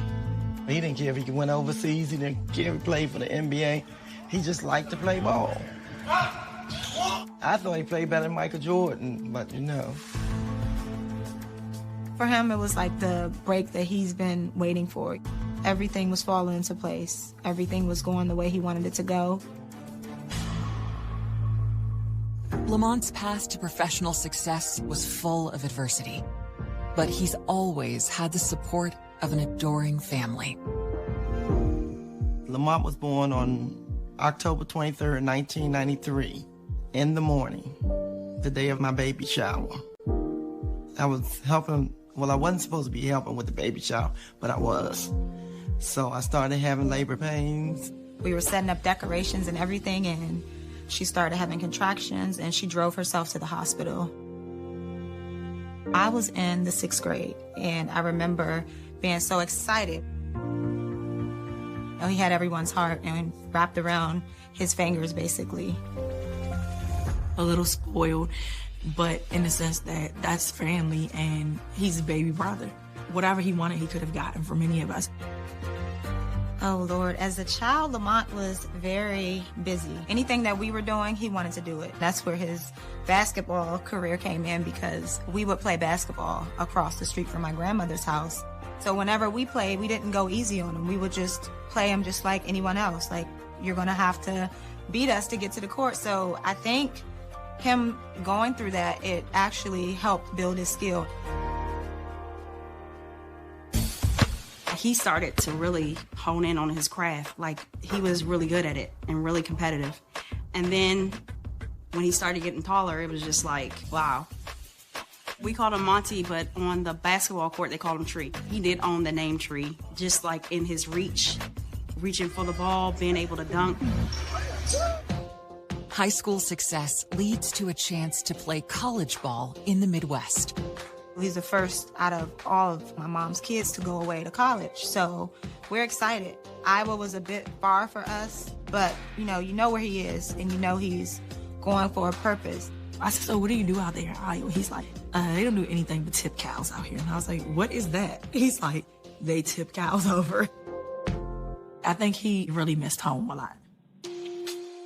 He didn't care if he went overseas. He didn't care if he played for the NBA. He just liked to play ball. I thought he played better than Michael Jordan, but
For him, it was like the break that he's been waiting for. Everything was falling into place. Everything was going the way he wanted it to go.
Lamont's path to professional success was full of adversity, but he's always had the support of an adoring family.
Lamont was born on October 23rd, 1993, in the morning, the day of my baby shower. I was helping, I wasn't supposed to be helping with the baby shower, but I was. So I started having labor pains.
We were setting up decorations and everything, and she started having contractions, and she drove herself to the hospital. I was in the 6th grade, and I remember being so excited. He had everyone's heart and wrapped around his fingers, basically.
A little spoiled, but in the sense that that's family, and he's a baby brother. Whatever he wanted, he could have gotten from any of us.
Oh, Lord. As a child, Lamont was very busy. Anything that we were doing, he wanted to do it. That's where his basketball career came in, because we would play basketball across the street from my grandmother's house. So whenever we played, we didn't go easy on him. We would just play him just like anyone else. Like, you're going to have to beat us to get to the court. So I think him going through that, it actually helped build his skill.
He started to really hone in on his craft. Like, he was really good at it and really competitive. And then when he started getting taller, it was just like, wow. We called him Monty, but on the basketball court, they called him Tree. He did own the name Tree, just like in his reach, reaching for the ball, being able to dunk.
High school success leads to a chance to play college ball in the Midwest.
He's the first out of all of my mom's kids to go away to college, so we're excited. Iowa was a bit far for us, but you know where he is, and he's going for a purpose.
I said, so what do you do out there in Iowa? He's like, they don't do anything but tip cows out here. And I was like, what is that? He's like, they tip cows over. I think he really missed home a lot.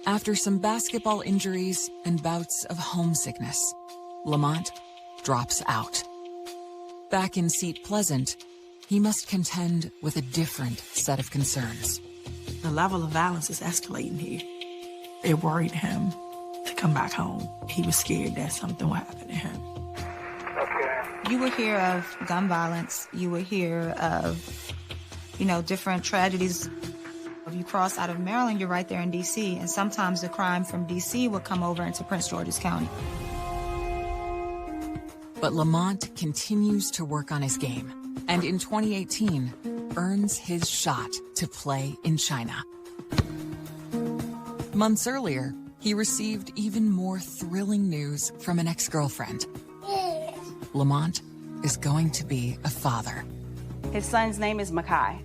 After some basketball injuries and bouts of homesickness, Lamont drops out. Back in Seat Pleasant, he must contend with a different set of concerns.
The level of violence is escalating here. It worried him to come back home. He was scared that something would happen to him.
You would hear of gun violence. You would hear of, different tragedies. If you cross out of Maryland, you're right there in D.C., and sometimes the crime from D.C. would come over into Prince George's County.
But Lamont continues to work on his game, and in 2018, earns his shot to play in China. Months earlier, he received even more thrilling news from an ex-girlfriend. Lamont is going to be a father.
His son's name is Makai.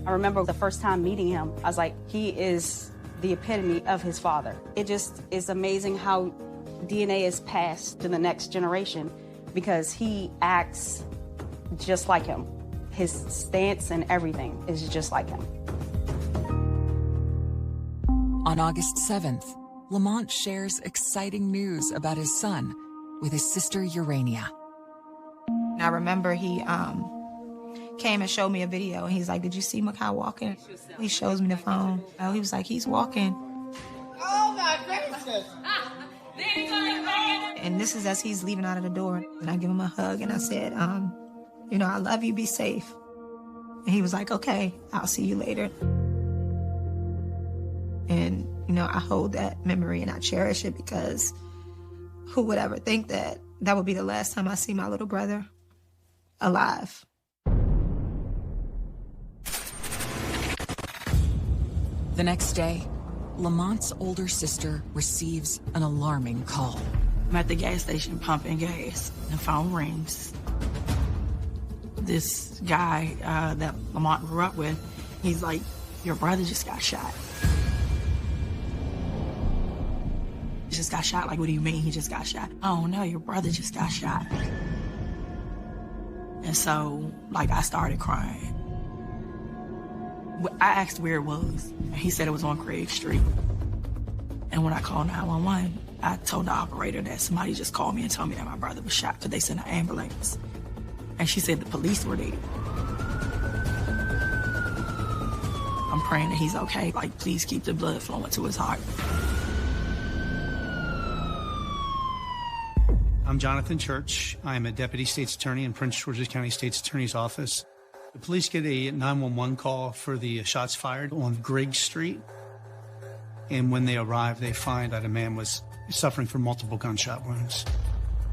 I remember the first time meeting him, I was like, he is
the epitome of his father. It just is amazing how DNA is passed to the next generation because he acts just like him. His stance and everything is just like him.
On August 7th, Lamont shares exciting news about his son with his sister Urania.
I remember he came and showed me a video, and he's like, "Did you see Makai walking?" He shows me the phone. He was like, "He's walking."
Oh my gracious!
And this is as he's leaving out of the door. And I give him a hug, and I said, you know, I love you, be safe. And he was like, "Okay, I'll see you later." And, you know, I hold that memory and I cherish it because who would ever think that that would be the last time I see my little brother alive?
The next day, Lamont's older sister receives an alarming call.
I'm at the gas station pumping gas. The phone rings. This guy that Lamont grew up with, he's like, "Your brother just got shot." He just got shot? Like, what do you mean he just got shot? "Oh no, your brother just got shot." And so, like, I started crying. I asked where it was. He said it was on Craig Street. And when I called 911, I told the operator that somebody just called me and told me that my brother was shot because they sent an ambulance. And she said the police were there. I'm praying that he's okay. Like, please keep the blood flowing to his heart.
I'm Jonathan Church. I am a Deputy State's Attorney in Prince George's County State's Attorney's Office. The police get a 911 call for the shots fired on Griggs Street. And when they arrive, they find that a man was suffering from multiple gunshot wounds.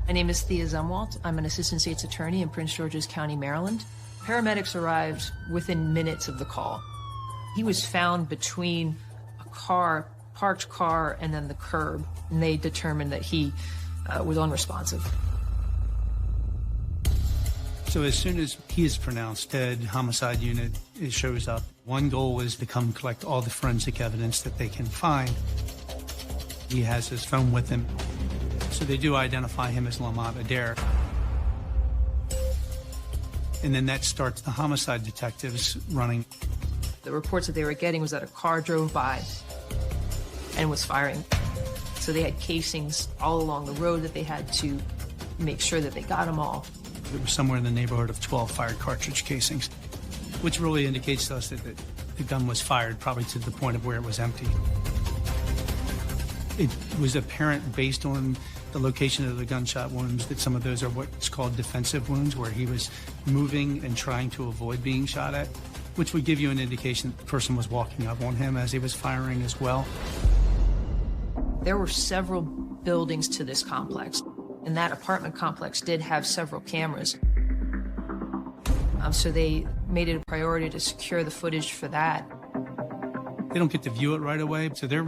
My name is Thea Zumwalt. I'm an Assistant State's Attorney in Prince George's County, Maryland. Paramedics arrived within minutes of the call. He was found between a car, parked car, and then the curb, and they determined that he was unresponsive.
So as soon as he is pronounced dead, homicide unit shows up. One goal is to come collect all the forensic evidence that they can find. He has his phone with him. So they do identify him as Lamont Adair. And then that starts the homicide detectives running.
The reports that they were getting was that a car drove by and was firing. So they had casings all along the road that they had to make sure that they got them all.
There was somewhere in the neighborhood of 12 fired cartridge casings, which really indicates to us that the gun was fired probably to the point of where it was empty. It was apparent based on the location of the gunshot wounds that some of those are what's called defensive wounds, where he was moving and trying to avoid being shot at, which would give you an indication that the person was walking up on him as he was firing as well.
There were several buildings to this complex, and that apartment complex did have several cameras. So they made it a priority to secure the footage for that.
They don't get to view it right away, so they're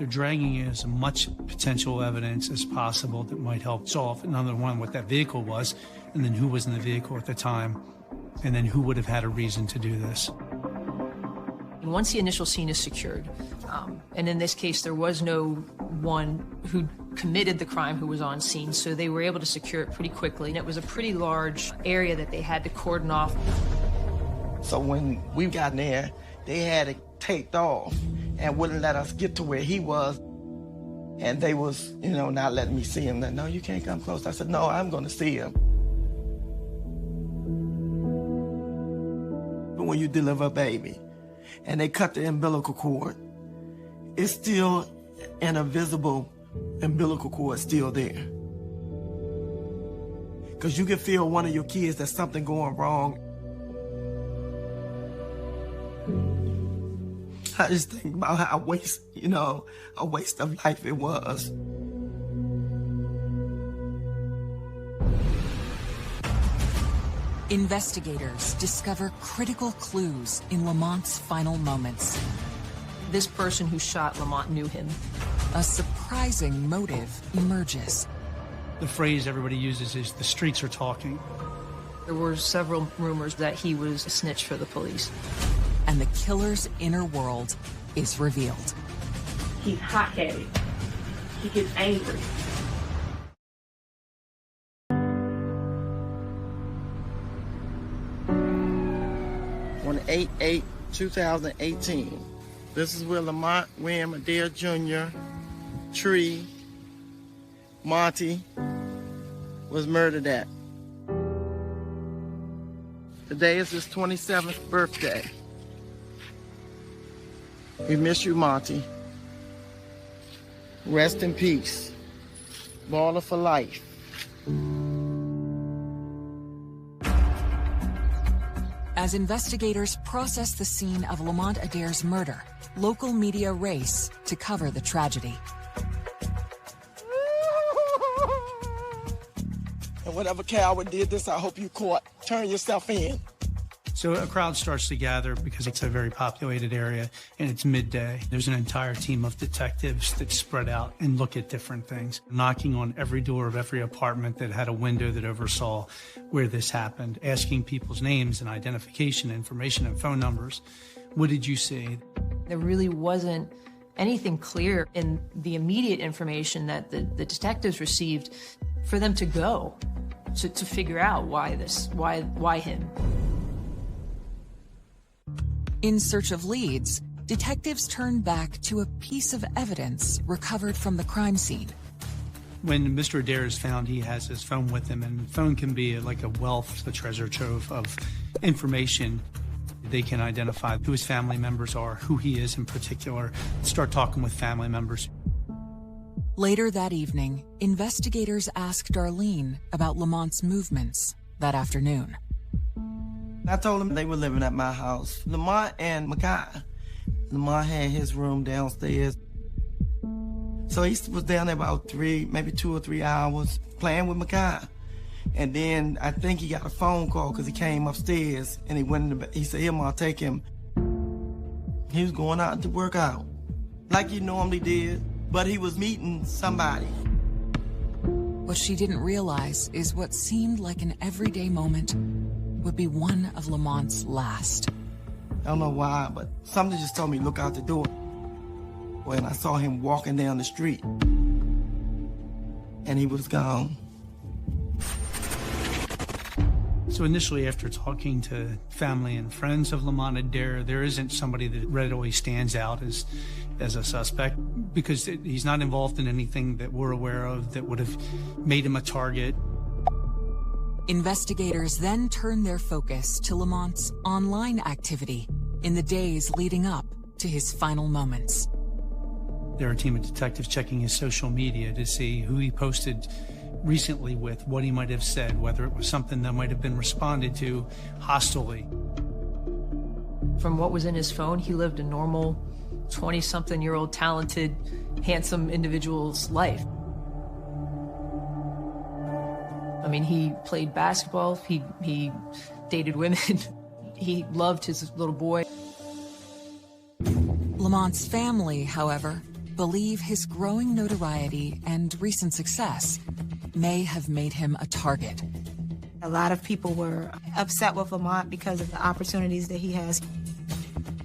dragging in as much potential evidence as possible that might help solve, number one, what that vehicle was, and then who was in the vehicle at the time, and then who would have had a reason to do this.
And once the initial scene is secured, and in this case there was no one who committed the crime who was on scene, so they were able to secure it pretty quickly. And it was a pretty large area that they had to cordon off.
So when we got in there, they had it taped off and wouldn't let us get to where he was. And they was, you know, not letting me see him. That, "No, you can't come close." I said, "No, I'm going to see him." But when you deliver a baby and they cut the umbilical cord, it's still an invisible umbilical cord still there. Because you can feel one of your kids, there's something going wrong. I just think about how a waste of life it was.
Investigators discover critical clues in Lamont's final moments.
This person who shot Lamont knew him.
A surprising motive emerges.
The phrase everybody uses is, "the streets are talking."
There were several rumors that he was a snitch for the police.
And the killer's inner world is revealed.
He's hot-headed. He gets angry.
On 8/8/2018, this is where Lamont William Adair Jr., Tree, Monty was murdered at. Today is his 27th birthday. We miss you, Monty. Rest in peace. Baller for life.
As investigators process the scene of Lamont Adair's murder, local media race to cover the tragedy.
And whatever coward did this, I hope you caught. Turn yourself in.
So a crowd starts to gather because it's a very populated area and it's midday. There's an entire team of detectives that spread out and look at different things, knocking on every door of every apartment that had a window that oversaw where this happened, asking people's names and identification information and phone numbers. What did you see?
There really wasn't anything clear in the immediate information that the detectives received for them to go to figure out why him.
In search of leads, detectives turned back to a piece of evidence recovered from the crime scene.
When Mr. Adair is found, he has his phone with him, and the phone can be like a wealth, a treasure trove of information. They can identify who his family members are, who he is in particular, start talking with family members.
Later that evening, investigators asked Darlene about Lamont's movements that afternoon.
I told them they were living at my house. Lamont and Makai. Lamont had his room downstairs. So he was down there about maybe 2 or 3 hours playing with Makai. And then I think he got a phone call because he came upstairs and he went in the, he said, "Here, Mom, take him." He was going out to work out like he normally did, but he was meeting somebody.
What she didn't realize is what seemed like an everyday moment would be one of Lamont's last.
I don't know why, but something just told me look out the door. When I saw him walking down the street, and he was gone.
So initially, after talking to family and friends of Lamont Adair, there isn't somebody that readily stands out as a suspect because he's not involved in anything that we're aware of that would have made him a target.
Investigators then turn their focus to Lamont's online activity in the days leading up to his final moments.
There are a team of detectives checking his social media to see who he posted recently with, what he might have said, whether it was something that might have been responded to hostilely.
From what was in his phone, he lived a normal 20-something-year-old talented, handsome individual's life. I mean, he played basketball, he dated women, he loved his little boy.
Lamont's family, however, believe his growing notoriety and recent success may have made him a target.
A lot of people were upset with Lamont because of the opportunities that he has.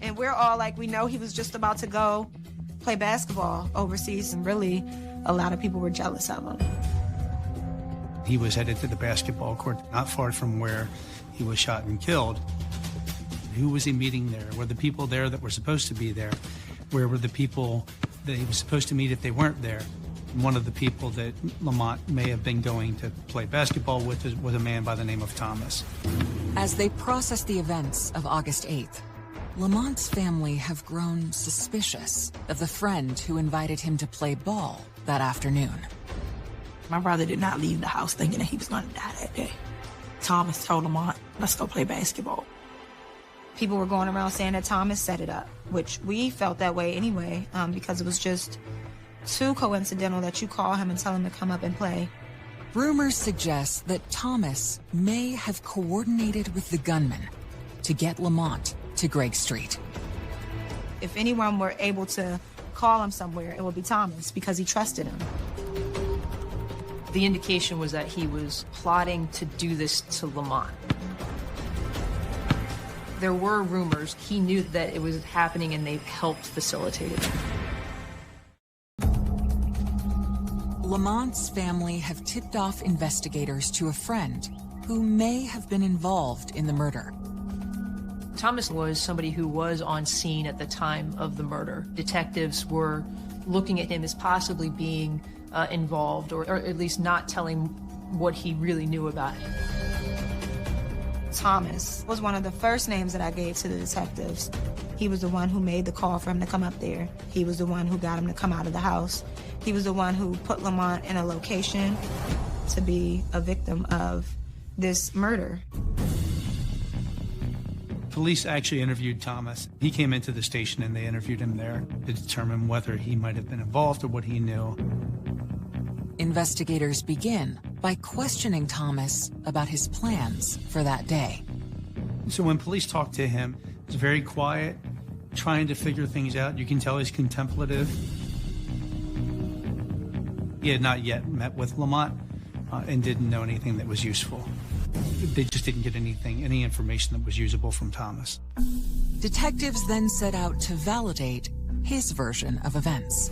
And we're all like, we know he was just about to go play basketball overseas, and really, a lot of people were jealous of him.
He was headed to the basketball court not far from where he was shot and killed. Who was he meeting there? Were the people there that were supposed to be there? Where were the people that he was supposed to meet if they weren't there? One of the people that Lamont may have been going to play basketball with was a man by the name of Thomas.
As they process the events of August 8th, Lamont's family have grown suspicious of the friend who invited him to play ball that afternoon.
My brother did not leave the house thinking that he was going to die that day. Thomas told Lamont, "Let's go play basketball."
People were going around saying that Thomas set it up, which we felt that way anyway, because it was just too coincidental that you call him and tell him to come up and play.
Rumors suggest that Thomas may have coordinated with the gunman to get Lamont to Gregg Street.
If anyone were able to call him somewhere, it would be Thomas because he trusted him.
The indication was that he was plotting to do this to Lamont. There were rumors. He knew that it was happening and they helped facilitate it.
Lamont's family have tipped off investigators to a friend who may have been involved in the murder.
Thomas was somebody who was on scene at the time of the murder. Detectives were looking at him as possibly being involved, or at least not telling what he really knew about it.
Thomas was one of the first names that I gave to the detectives. He was the one who made the call for him to come up there. He was the one who got him to come out of the house. He was the one who put Lamont in a location to be a victim of this murder.
Police actually interviewed Thomas. He came into the station and they interviewed him there to determine whether he might have been involved or what he knew.
Investigators begin by questioning Thomas about his plans for that day.
So when police talked to him, he was very quiet, trying to figure things out. You can tell he's contemplative. He had not yet met with Lamont and didn't know anything that was useful. They just didn't get any information that was usable from Thomas.
Detectives then set out to validate his version of events.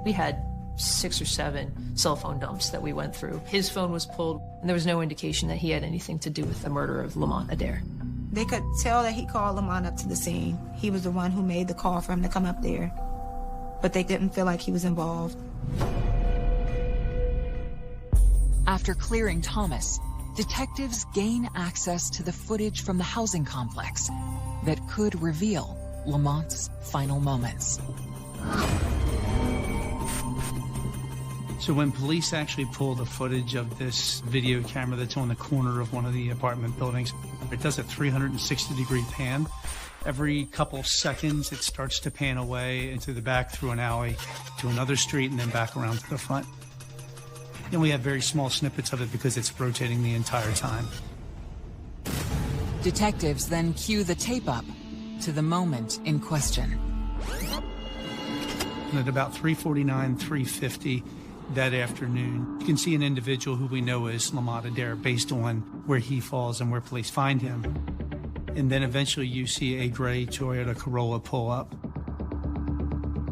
We had 6 or 7 cell phone dumps that we went through. His phone was pulled, and there was no indication that he had anything to do with the murder of Lamont Adair.
They could tell that he called Lamont up to the scene. He was the one who made the call for him to come up there. But they didn't feel like he was involved.
After clearing Thomas, detectives gain access to the footage from the housing complex that could reveal Lamont's final moments.
So when police actually pull the footage of this video camera that's on the corner of one of the apartment buildings, it does a 360-degree pan. Every couple seconds, it starts to pan away into the back through an alley to another street and then back around to the front. And we have very small snippets of it because it's rotating the entire time.
Detectives then cue the tape up to the moment in question.
And at about 3:49, 3:50 that afternoon, you can see an individual who we know is Lamont Adair based on where he falls and where police find him. And then eventually you see a gray Toyota Corolla pull up.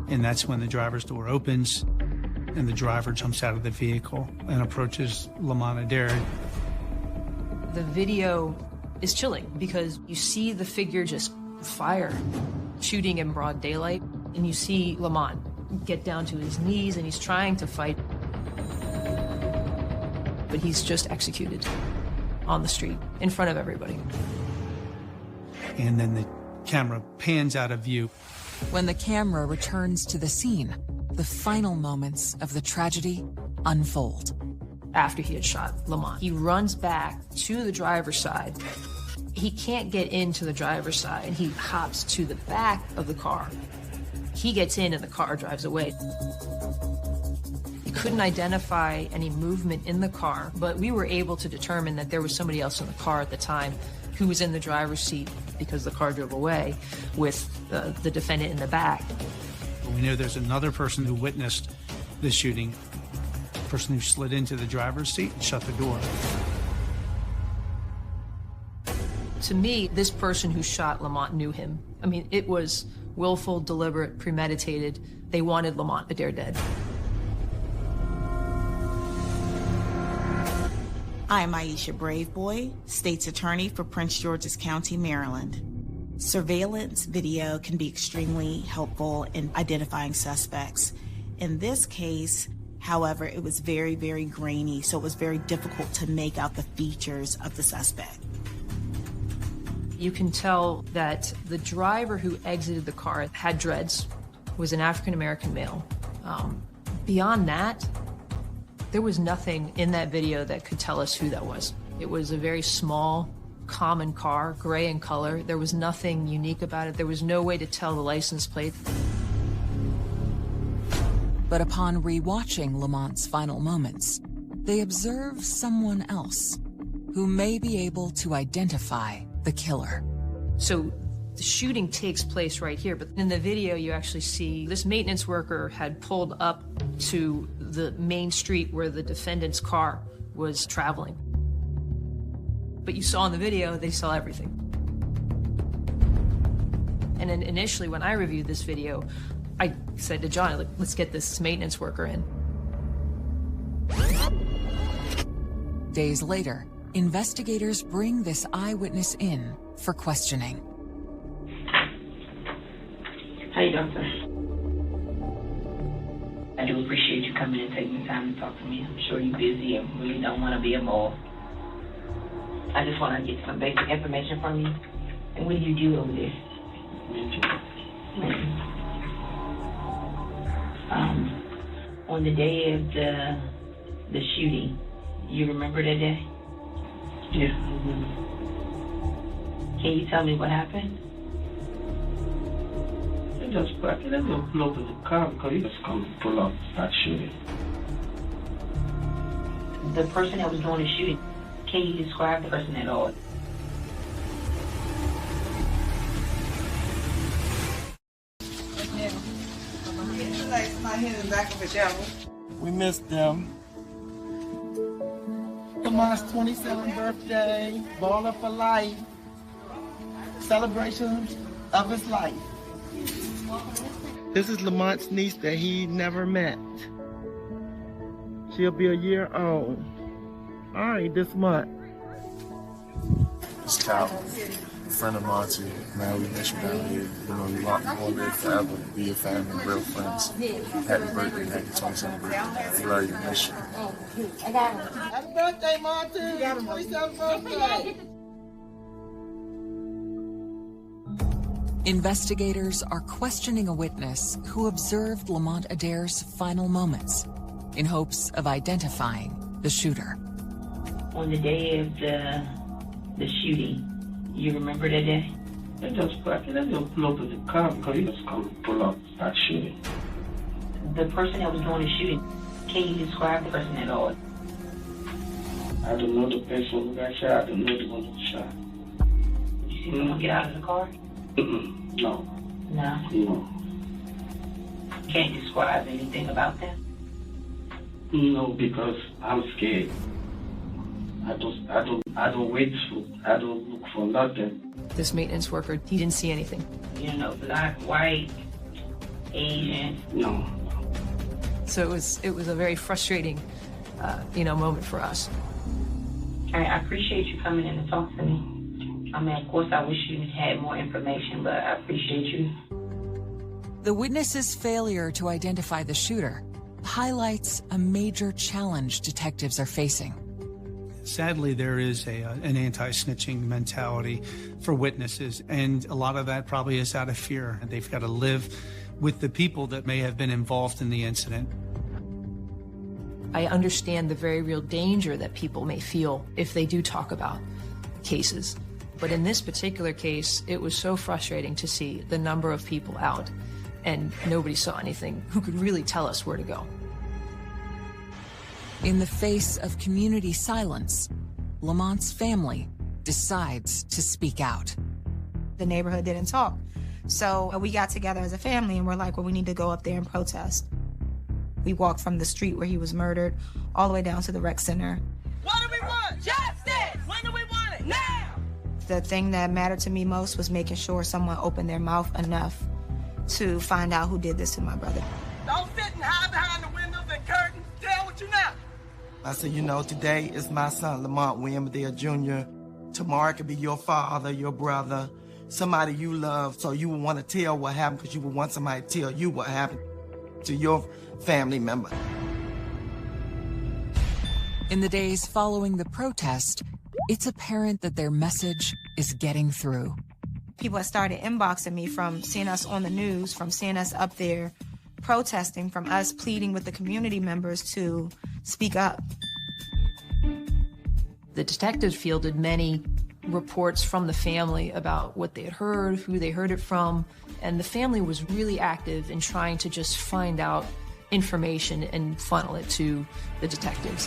And that's when the driver's door opens and the driver jumps out of the vehicle and approaches Lamont Adair.
The video is chilling because you see the figure just fire, shooting in broad daylight, and you see Lamont get down to his knees and he's trying to fight, but he's just executed on the street in front of everybody.
And then the camera pans out of view.
When the camera returns to the scene, the final moments of the tragedy unfold.
After he had shot Lamont, he runs back to the driver's side. He can't get into the driver's side, and he hops to the back of the car. He gets in and the car drives away. He couldn't identify any movement in the car, but we were able to determine that there was somebody else in the car at the time who was in the driver's seat because the car drove away with the defendant in the back.
We know there's another person who witnessed the shooting, a person who slid into the driver's seat and shut the door.
To me, this person who shot Lamont knew him. I mean, it was willful, deliberate, premeditated. They wanted Lamont Adair dead.
I'm Aisha Braveboy, State's Attorney for Prince George's County, Maryland. Surveillance video can be extremely helpful in identifying suspects. In this case, however, it was very, very grainy, so it was very difficult to make out the features of the suspect.
You can tell that the driver who exited the car had dreads, was an African-American male. Beyond that, there was nothing in that video that could tell us who that was. It was a very small, common car, gray in color. There was nothing unique about it. There was no way to tell the license plate.
But upon rewatching Lamont's final moments, they observe someone else who may be able to identify the killer.
So the shooting takes place right here, but in the video you actually see this maintenance worker had pulled up to the main street where the defendant's car was traveling. But you saw in the video, they saw everything. And then initially when I reviewed this video, I said to John, let's get this maintenance worker in.
Days later, investigators bring this eyewitness in for questioning.
How you doing, sir? I do appreciate you coming and taking the time to talk to me. I'm sure you're busy and really don't want to be involved. I just want to get some basic information from you. And what do you do over there? On the day of the shooting, you remember that day?
Yeah.
Can you tell me what happened?
I just let them pull up in the car because he just come pull up, start shooting.
The person that was doing the shooting, can you describe the person at all?
We missed them. Lamont's 27th birthday, baller for life, celebration of his life. This is Lamont's niece that he never met. She'll be a year old. All right, this month.
It's Calvin, a friend of Monty. Man, we miss you down here. You know, you want to live forever, be your family, real friends. Happy birthday, happy 27th birthday. We love you, miss you.
Happy birthday, Monty. 27th birthday.
Investigators are questioning a witness who observed Lamont Adair's final moments in hopes of identifying the shooter.
On the day of the shooting, you remember that day?
I just let them pull up in the car because he just come pull up, start shooting.
The person that was doing the shooting, can you describe the person at all?
I don't know the person who got shot. I don't know the one who shot.
Did you see someone get out of the car?
No.
No?
No.
Can't you describe anything about them?
No, because I'm scared. I don't wait for, I don't look for nothing.
This maintenance worker, he didn't see anything.
You know, black, white, Asian.
No.
So it was a very frustrating, moment for us.
I appreciate you coming in to talk to me. I mean, of course, I wish you had more information, but I appreciate you.
The witness's failure to identify the shooter highlights a major challenge detectives are facing.
Sadly, there is an anti-snitching mentality for witnesses, and a lot of that probably is out of fear. They've got to live with the people that may have been involved in the incident.
I understand the very real danger that people may feel if they do talk about cases. But in this particular case, it was so frustrating to see the number of people out, and nobody saw anything who could really tell us where to go.
In the face of community silence, Lamont's family decides to speak out.
The neighborhood didn't talk. So we got together as a family and we're like, well, we need to go up there and protest. We walked from the street where he was murdered all the way down to the rec center.
What do we want? Justice! When do we want it? Now!
The thing that mattered to me most was making sure someone opened their mouth enough to find out who did this to my brother.
Don't sit and hide behind the windows and curtains. Tell what you know. I said, today is my son, Lamont William Adair Jr. Tomorrow it could be your father, your brother, somebody you love, so you would want to tell what happened because you would want somebody to tell you what happened to your family member.
In the days following the protest, it's apparent that their message is getting through.
People had started inboxing me from seeing us on the news, from seeing us up there protesting, from us pleading with the community members to speak up.
The detectives fielded many reports from the family about what they had heard, who they heard it from, and the family was really active in trying to just find out information and funnel it to the detectives.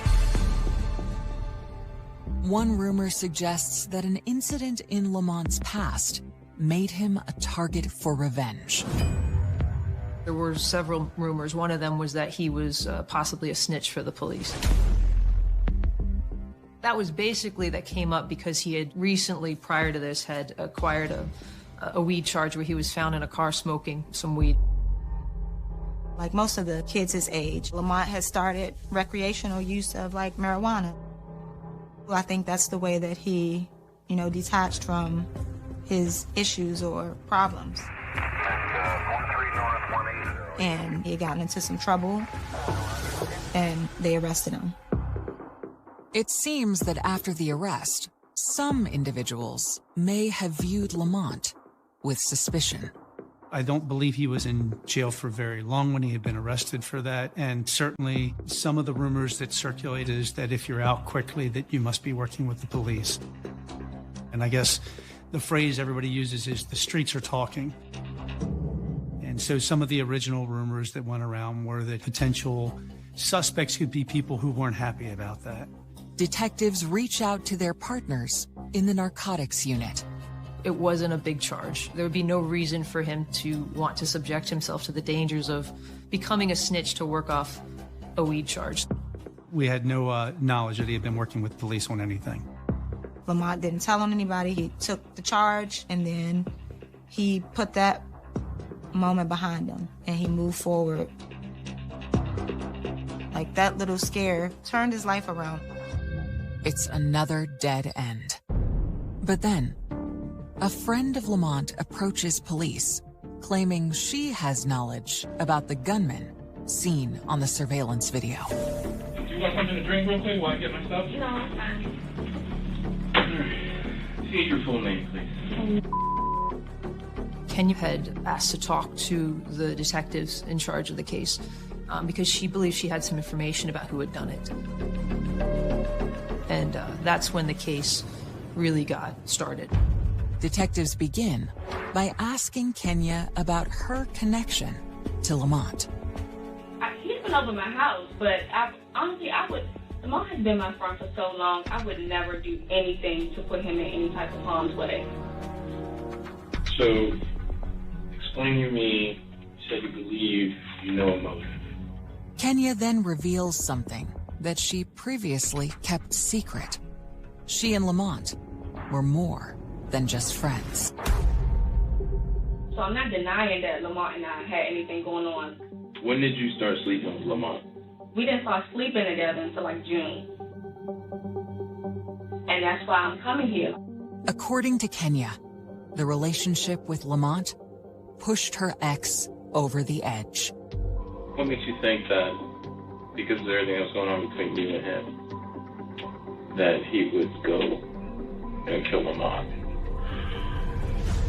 One rumor suggests that an incident in Lamont's past made him a target for revenge.
There were several rumors. One of them was that he was possibly a snitch for the police. That was basically that came up because he had recently, prior to this, had acquired a weed charge where he was found in a car smoking some weed.
Like most of the kids his age, Lamont has started recreational use of marijuana. Well, I think that's the way that he, detached from his issues or problems. And he had gotten into some trouble, and they arrested him.
It seems that after the arrest, some individuals may have viewed Lamont with suspicion.
I don't believe he was in jail for very long when he had been arrested for that. And certainly some of the rumors that circulate is that if you're out quickly, that you must be working with the police. And I guess the phrase everybody uses is the streets are talking. And so some of the original rumors that went around were that potential suspects could be people who weren't happy about that.
Detectives reach out to their partners in the narcotics unit.
It wasn't a big charge. There would be no reason for him to want to subject himself to the dangers of becoming a snitch to work off a weed charge.
We had no knowledge that he had been working with police on anything.
Lamont didn't tell on anybody. He took the charge, and then he put that moment behind him, and he moved forward. Like, that little scare turned his life around.
It's another dead end. But then, a friend of Lamont approaches police, claiming she has knowledge about the gunman seen on the surveillance video.
Do you want something to drink real quick while I get my stuff?
No, I'm fine.
Say your full name, please.
Kenya had asked to talk to the detectives in charge of the case because she believed she had some information about who had done it. And that's when the case really got started.
Detectives begin by asking Kenya about her connection to Lamont.
He's been over my house, but Lamont has been my friend for so long, I would never do anything to put him in any type of harm's way.
So, explain to me, you said you believe you know a motive.
Kenya then reveals something that she previously kept secret. She and Lamont were more than just friends.
So I'm not denying that Lamont and I had anything going on.
When did you start sleeping with Lamont?
We didn't start sleeping together until like June. And that's why I'm coming here.
According to Kenya, the relationship with Lamont pushed her ex over the edge.
What makes you think that, because of everything that's going on between you and him, that he would go and kill Lamont?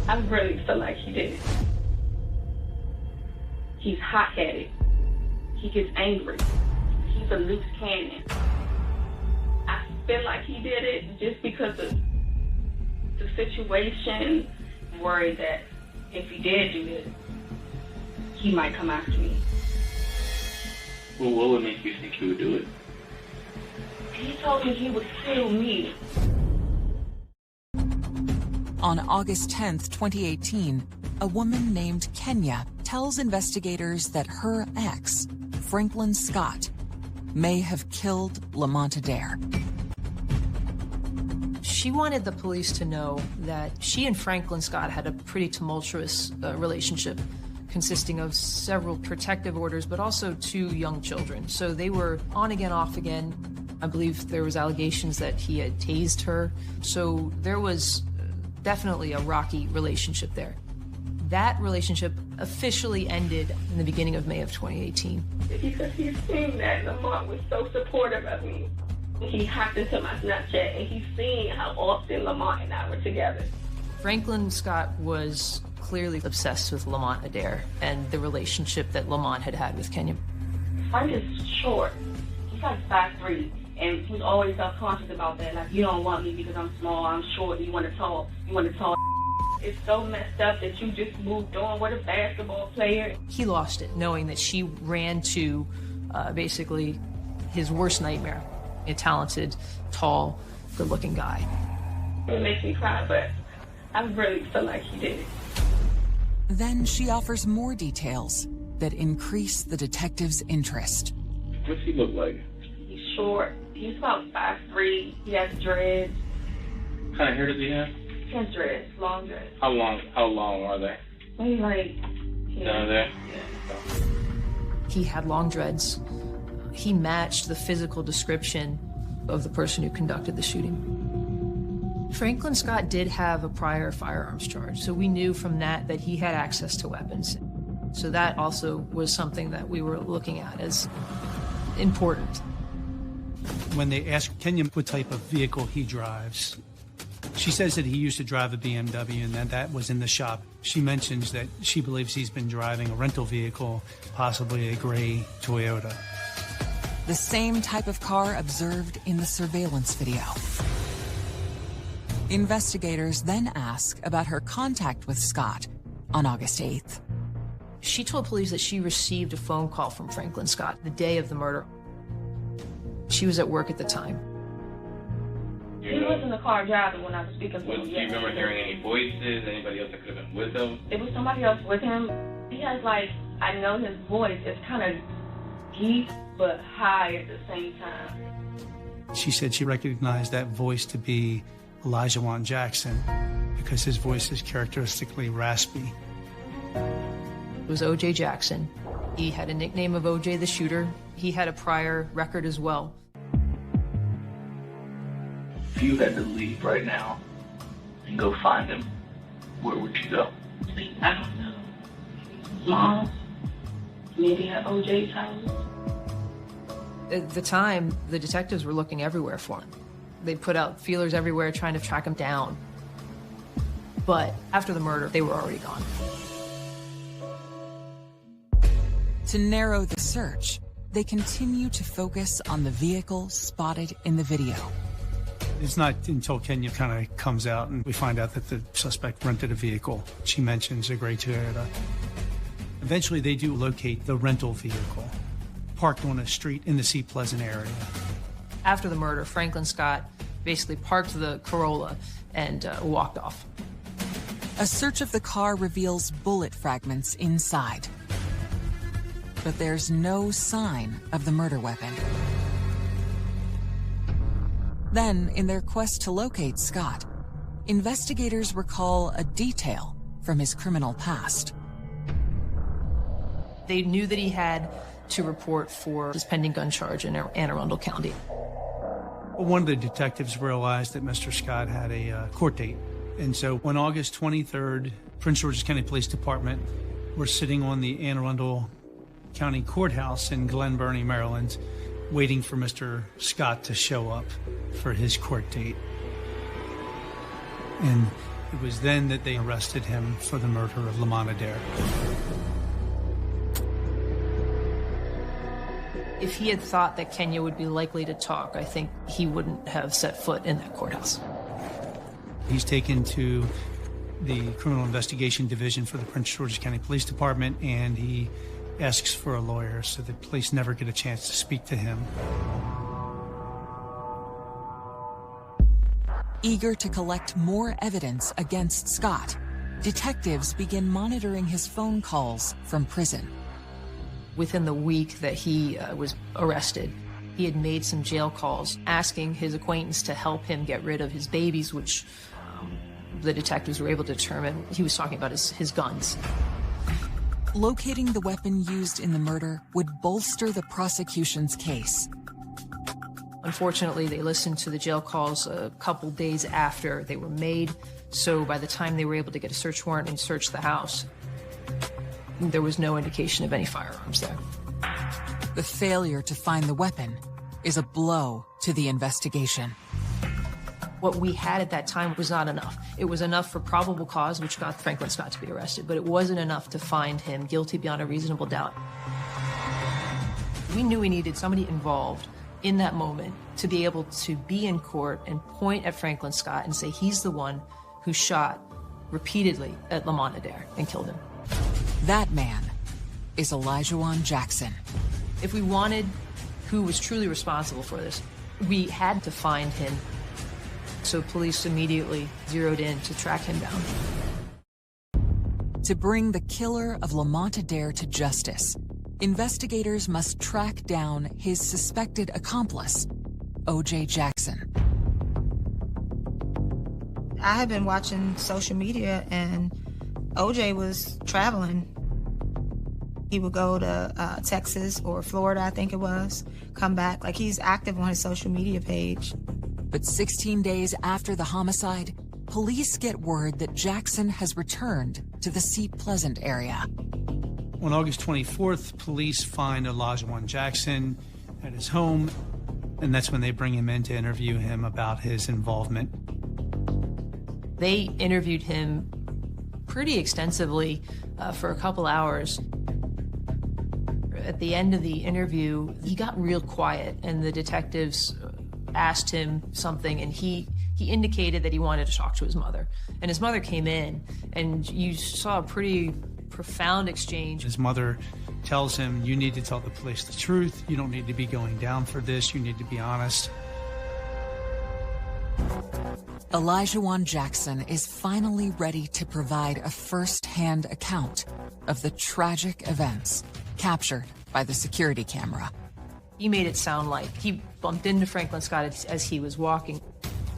I really feel like he did it. He's hot-headed. He gets angry. He's a loose cannon. I feel like he did it just because of the situation. I'm worried that if he did do it, he might come after me.
Well, what would make you think he would do it?
He told me he would kill me.
On August 10th, 2018, a woman named Kenya tells investigators that her ex, Franklin Scott, may have killed Lamont Adair.
She wanted the police to know that she and Franklin Scott had a pretty tumultuous relationship consisting of several protective orders, but also 2 young children. So they were on again, off again. I believe there was allegations that he had tased her. So there was definitely a rocky relationship there. That relationship officially ended in the beginning of May of 2018.
Because he's seen that Lamont was so supportive of me. He hacked into my Snapchat and he's seen how often Lamont and I were together.
Franklin Scott was clearly obsessed with Lamont Adair and the relationship that Lamont had had with Kenya.
Frank is short. He's like 5'3", and he's always self-conscious about that. Like, you don't want me because I'm small, I'm short, you want to talk. It's so messed up that you just moved on with a basketball player.
He lost it, knowing that she ran to basically his worst nightmare, a talented, tall, good-looking guy.
It makes me cry, but I really feel like he did it.
Then she offers more details that increase the detective's interest.
What's he look like?
He's short. He's about 5'3". He has dreads.
What kind of hair does he have?
He has dreads, long dreads.
How long are they?
Maybe like
down there?
He had long dreads. He matched the physical description of the person who conducted the shooting. Franklin Scott did have a prior firearms charge, so we knew from that he had access to weapons. So that also was something that we were looking at as important.
When they asked Kenya what type of vehicle he drives, she says that he used to drive a BMW and that was in the shop. She mentions that she believes he's been driving a rental vehicle, possibly a gray Toyota.
The same type of car observed in the surveillance video. Investigators then ask about her contact with Scott on August 8th.
She told police that she received a phone call from Franklin Scott the day of the murder. She was at work at the time.
He was in the car driving when I was speaking to him.
Do you remember hearing any voices, anybody else that could have been with him?
It was somebody else with him. He has I know his voice is kind of deep but high at the same time.
She said she recognized that voice to be Lamont Jackson because his voice is characteristically raspy.
It was O.J. Jackson. He had a nickname of O.J. the Shooter. He had a prior record as well.
If you had to leave right now and go find him, where would you go?
I don't know. Mom, maybe at O.J.'s house.
At the time, the detectives were looking everywhere for him. They put out feelers everywhere trying to track him down. But after the murder, they were already gone.
To narrow the search, they continue to focus on the vehicle spotted in the video.
It's not until Kenya kind of comes out and we find out that the suspect rented a vehicle. She mentions a gray Toyota. Eventually, they do locate the rental vehicle, parked on a street in the Seat Pleasant area.
After the murder, Franklin Scott basically parked the Corolla and walked off.
A search of the car reveals bullet fragments inside. But there's no sign of the murder weapon. Then, in their quest to locate Scott, investigators recall a detail from his criminal past.
They knew that he had to report for his pending gun charge in Anne Arundel County.
One of the detectives realized that Mr. Scott had a court date. And so on August 23rd, Prince George's County Police Department were sitting on the Anne Arundel County Courthouse in Glen Burnie, Maryland, waiting for Mr. Scott to show up for his court date. And it was then that they arrested him for the murder of Lamont Adair.
If he had thought that Kenya would be likely to talk, I think he wouldn't have set foot in that courthouse.
He's taken to the Criminal Investigation Division for the Prince George's County Police Department, and he asks for a lawyer, so the police never get a chance to speak to him.
Eager to collect more evidence against Scott, detectives begin monitoring his phone calls from prison.
Within the week that he was arrested, he had made some jail calls asking his acquaintance to help him get rid of his babies, which the detectives were able to determine he was talking about his guns.
Locating the weapon used in the murder would bolster the prosecution's case.
Unfortunately, they listened to the jail calls a couple days after they were made, so by the time they were able to get a search warrant and search the house, there was no indication of any firearms there.
The failure to find the weapon is a blow to the investigation.
What we had at that time was not enough. It was enough for probable cause, which got Franklin Scott to be arrested, but it wasn't enough to find him guilty beyond a reasonable doubt. We knew we needed somebody involved in that moment to be able to be in court and point at Franklin Scott and say he's the one who shot repeatedly at Lamont Adair and killed him.
That man is Lamont Jackson.
If we wanted who was truly responsible for this, we had to find him. So police immediately zeroed in to track him down.
To bring the killer of Lamont Adair to justice, investigators must track down his suspected accomplice, O.J. Jackson.
I had been watching social media and O.J. was traveling He would go to Texas or Florida, I think it was, come back. Like, he's active on his social media page.
But 16 days after the homicide, police get word that Jackson has returned to the Seat Pleasant area.
On August 24th, police find Olajuwon Jackson at his home, and that's when they bring him in to interview him about his involvement.
They interviewed him pretty extensively for a couple hours. At the end of the interview, he got real quiet, and the detectives asked him something, and he indicated that he wanted to talk to his mother. And his mother came in, and you saw a pretty profound exchange.
His mother tells him, you need to tell the police the truth. You don't need to be going down for this. You need to be honest.
Olajuwon Jackson is finally ready to provide a first-hand account of the tragic events captured by the security camera.
He made it sound like he bumped into Franklin Scott as he was walking.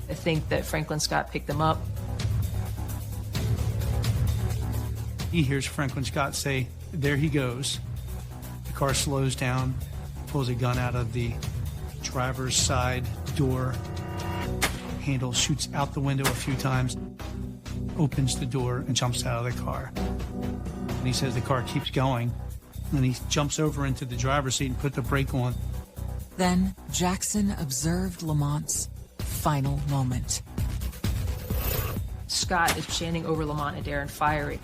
I think that Franklin Scott picked him up.
He hears Franklin Scott say, there he goes. The car slows down, pulls a gun out of the driver's side door, handle shoots out the window a few times, opens the door and jumps out of the car. And he says the car keeps going, and he jumps over into the driver's seat and put the brake on.
Then Jackson observed Lamont's final moment.
Scott is standing over Lamont Adair and firing.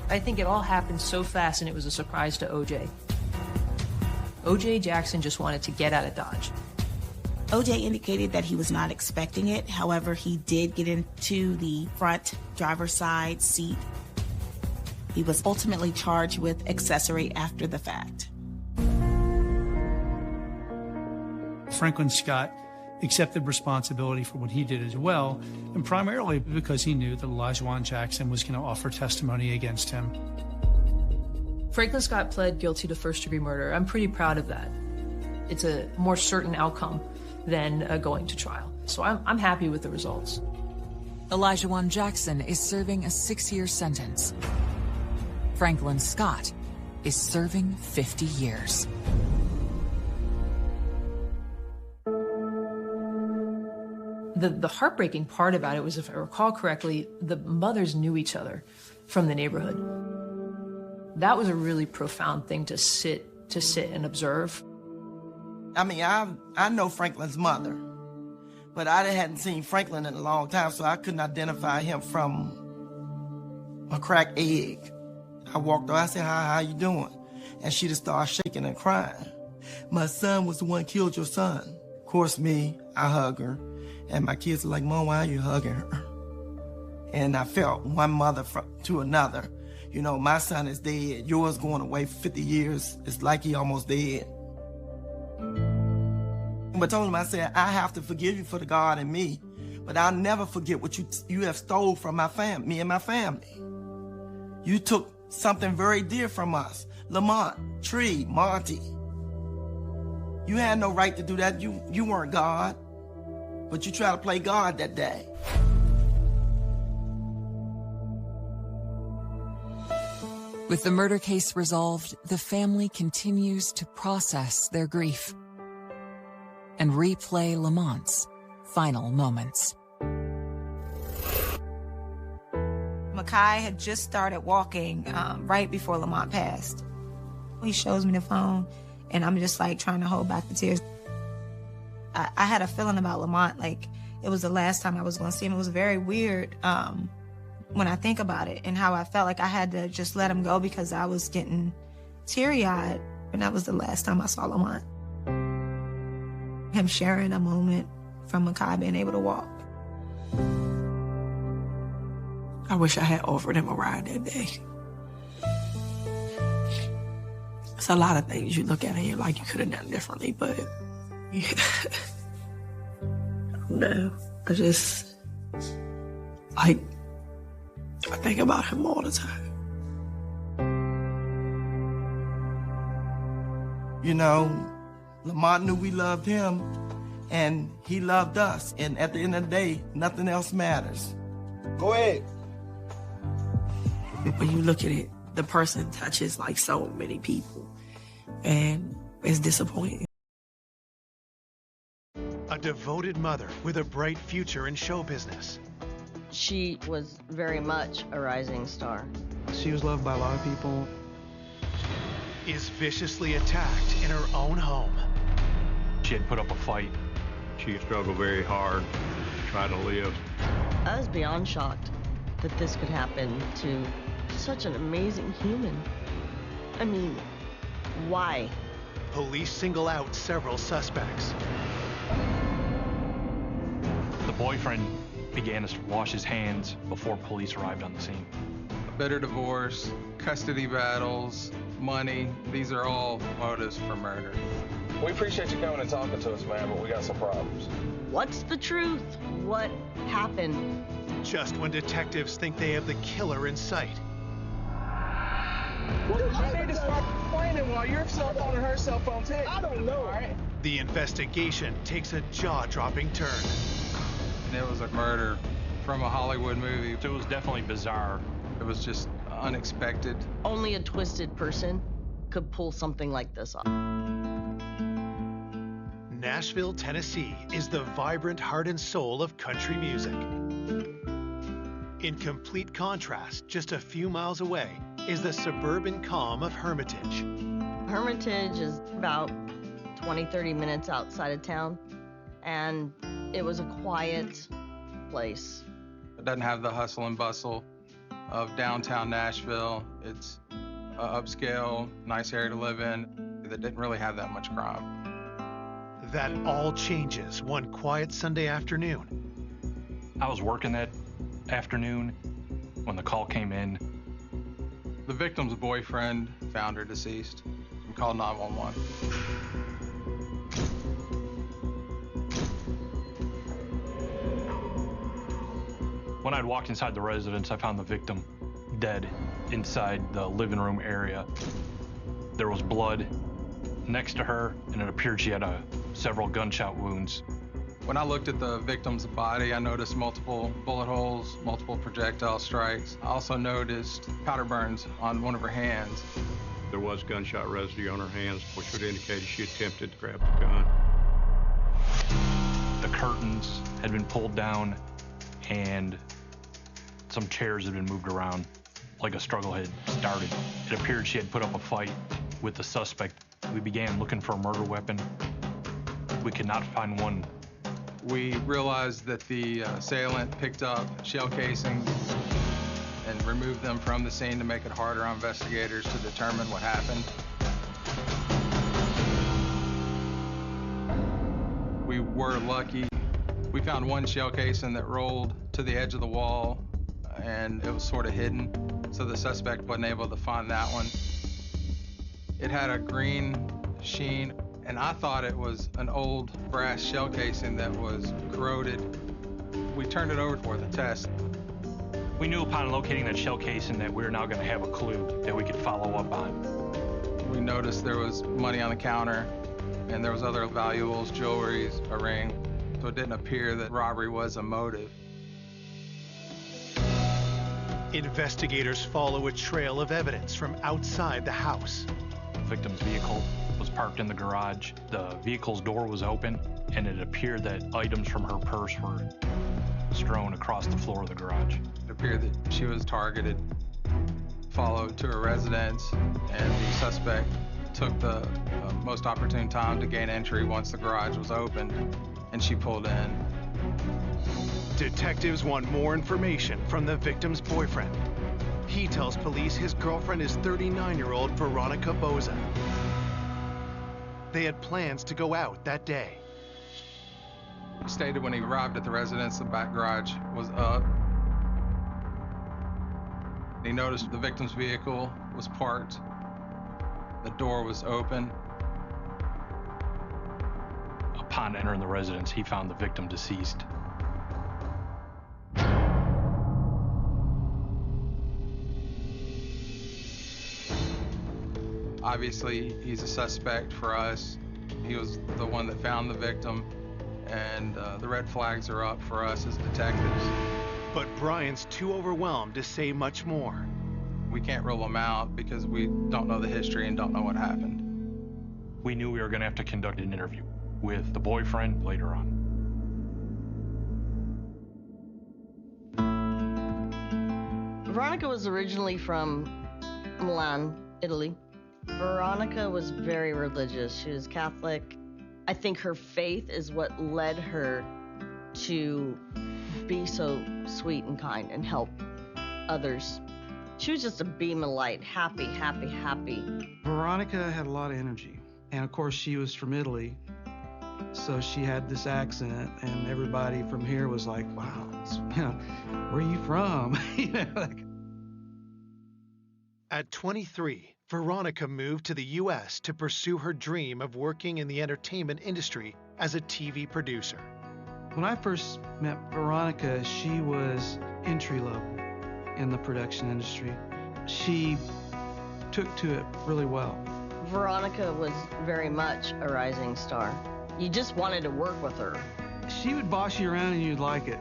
I think it all happened so fast, and it was a surprise to OJ. OJ Jackson just wanted to get out of Dodge.
OJ indicated that he was not expecting it. However, he did get into the front driver's side seat. He was ultimately charged with accessory after the fact.
Franklin Scott accepted responsibility for what he did as well, and primarily because he knew that Olajuwon Jackson was going to offer testimony against him.
Franklin Scott pled guilty to first-degree murder. I'm pretty proud of that. It's a more certain outcome than going to trial. So I'm happy with the results.
Olajuwon Jackson is serving a 6-year sentence. Franklin Scott is serving 50 years.
The heartbreaking part about it was, if I recall correctly, the mothers knew each other from the neighborhood. That was a really profound thing to sit and observe.
I mean, I know Franklin's mother, but I hadn't seen Franklin in a long time, so I couldn't identify him from a cracked egg. I walked over, I said, how you doing? And she just started shaking and crying. My son was the one who killed your son. Of course, I hug her. And my kids are like, Mom, why are you hugging her? And I felt one mother to another. You know, my son is dead. Yours going away for 50 years. It's like he almost dead. But told him, I said, I have to forgive you for the God in me, but I'll never forget what you have stole from my family, me and my family. You took something very dear from us. Lamont, Tree, Monty. You had no right to do that. You weren't God. But you tried to play God that day.
With the murder case resolved, the family continues to process their grief and replay Lamont's final moments.
Makai had just started walking right before Lamont passed. He shows me the phone, and I'm just like trying to hold back the tears. I had a feeling about Lamont, like it was the last time I was going to see him. It was very weird when I think about it, and how I felt like I had to just let him go because I was getting teary-eyed, and that was the last time I saw Lamont. Him sharing a moment from Makai being able to walk.
I wish I had offered him a ride that day. It's a lot of things you look at and you're like, you could have done differently, but yeah. I don't know. I just, I think about him all the time.
You know, Lamont knew we loved him, and he loved us. And at the end of the day, nothing else matters. Go ahead.
When you look at it, The person touches like so many people, and it's disappointing.
A devoted mother with a bright future in show business.
She was very much a rising star.
She was loved by a lot of people.
Is viciously attacked in her own home.
She had put up a fight. She struggled very hard to try to live.
I was beyond shocked that this could happen to such an amazing human. I mean, why?
Police single out several suspects.
The boyfriend began to wash his hands before police arrived on the scene.
A bitter divorce, custody battles, money, these are all motives for murder.
We appreciate you coming and talking to us, man, but we got some problems.
What's the truth? What happened?
Just when detectives think they have the killer in sight.
I need to start complaining while your cell phone and her cell phone take. I don't know. All right.
The investigation takes a jaw-dropping turn.
And it was a murder from a Hollywood movie.
It was definitely bizarre.
It was just unexpected.
Only a twisted person could pull something like this off.
Nashville, Tennessee is the vibrant heart and soul of country music. In complete contrast, just a few miles away, is the suburban calm of Hermitage.
Hermitage is about 20-30 minutes outside of town, and it was a quiet place.
It doesn't have the hustle and bustle of downtown Nashville. It's an upscale, nice area to live in that didn't really have that much crime.
That all changes one quiet Sunday afternoon.
I was working that afternoon when the call came in.
The victim's boyfriend found her deceased and called 911.
When I'd walked inside the residence, I found the victim dead inside the living room area. There was blood next to her, and it appeared she had several gunshot wounds.
When I looked at the victim's body, I noticed multiple bullet holes, multiple projectile strikes. I also noticed powder burns on one of her hands.
There was gunshot residue on her hands, which would indicate she attempted to grab the gun. The curtains had been pulled down, and some chairs had been moved around, like a struggle had started. It appeared she had put up a fight with the suspect. We began looking for a murder weapon. We could not find one.
We realized that the assailant picked up shell casings and removed them from the scene to make it harder on investigators to determine what happened. We were lucky. We found one shell casing that rolled to the edge of the wall, and it was sort of hidden, so the suspect wasn't able to find that one. It had a green sheen, and I thought it was an old brass shell casing that was corroded. We turned it over for the test.
We knew upon locating that shell casing that we were now going to have a clue that we could follow up on.
We noticed there was money on the counter, and there was other valuables, jewelry, a ring, so it didn't appear that robbery was a motive.
Investigators follow a trail of evidence from outside the house.
The victim's vehicle was parked in the garage. The vehicle's door was open, and it appeared that items from her purse were strewn across the floor of the garage.
It appeared that she was targeted, followed to her residence, and the suspect took the most opportune time to gain entry once the garage was opened, and she pulled in.
Detectives want more information from the victim's boyfriend. He tells police his girlfriend is 39-year-old Veronica Boza. They had plans to go out that day.
He stated when he arrived at the residence, the back garage was up. He noticed the victim's vehicle was parked. The door was open.
Upon entering the residence, he found the victim deceased.
Obviously, he's a suspect for us. He was the one that found the victim, and the red flags are up for us as detectives.
But Brian's too overwhelmed to say much more.
We can't rule them out because we don't know the history and don't know what happened.
We knew we were going to have to conduct an interview with the boyfriend later on.
Veronica was originally from Milan, Italy. Veronica was very religious. She was Catholic. I think her faith is what led her to be so sweet and kind and help others. She was just a beam of light, happy, happy, happy.
Veronica had a lot of energy. And of course, she was from Italy. So she had this accent, and everybody from here was like, wow, where are you from?
At 23, Veronica moved to the U.S. to pursue her dream of working in the entertainment industry as a TV producer.
When I first met Veronica, she was entry level in the production industry. She took to it really well.
Veronica was very much a rising star. You just wanted to work with her.
She would boss you around and you'd like it.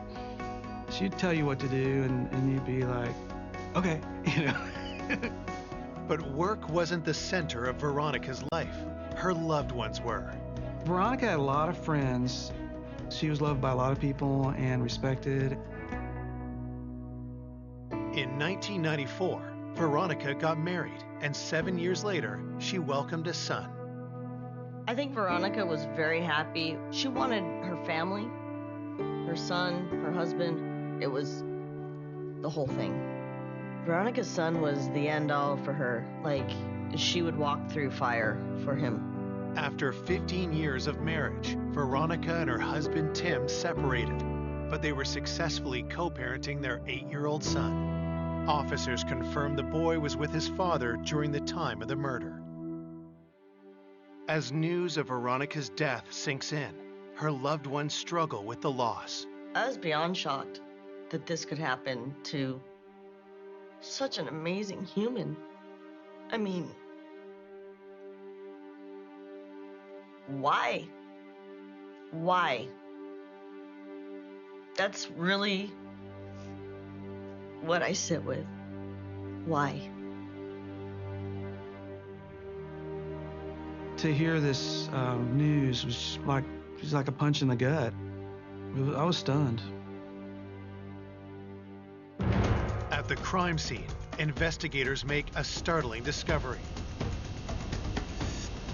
She'd tell you what to do and you'd be like, okay,
But work wasn't the center of Veronica's life. Her loved ones were.
Veronica had a lot of friends. She was loved by a lot of people and respected.
In 1994, Veronica got married, and 7 years later, she welcomed a son.
I think Veronica was very happy. She wanted her family, her son, her husband. It was the whole thing. Veronica's son was the end all for her. Like, she would walk through fire for him.
After 15 years of marriage, Veronica and her husband Tim separated, but they were successfully co-parenting their 8-year-old son. Officers confirmed the boy was with his father during the time of the murder. As news of Veronica's death sinks in, her loved ones struggle with the loss.
I was beyond shocked that this could happen to such an amazing human. I mean, why? Why? That's really what I sit with. Why?
To hear this news was like a punch in the gut. I was stunned.
At the crime scene, investigators make a startling discovery.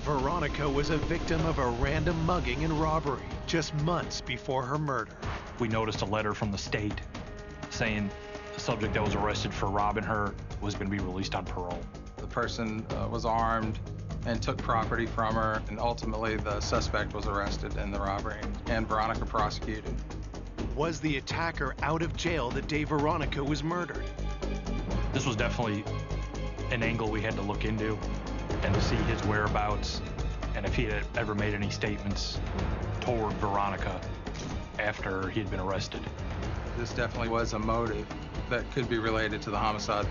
Veronica was a victim of a random mugging and robbery just months before her murder.
We noticed a letter from the state saying the subject that was arrested for robbing her was going to be released on parole.
The person was armed and took property from her, and ultimately the suspect was arrested in the robbery and Veronica prosecuted.
Was the attacker out of jail the day Veronica was murdered?
This was definitely an angle we had to look into and to see his whereabouts and if he had ever made any statements toward Veronica after he had been arrested.
This definitely was a motive that could be related to the homicide.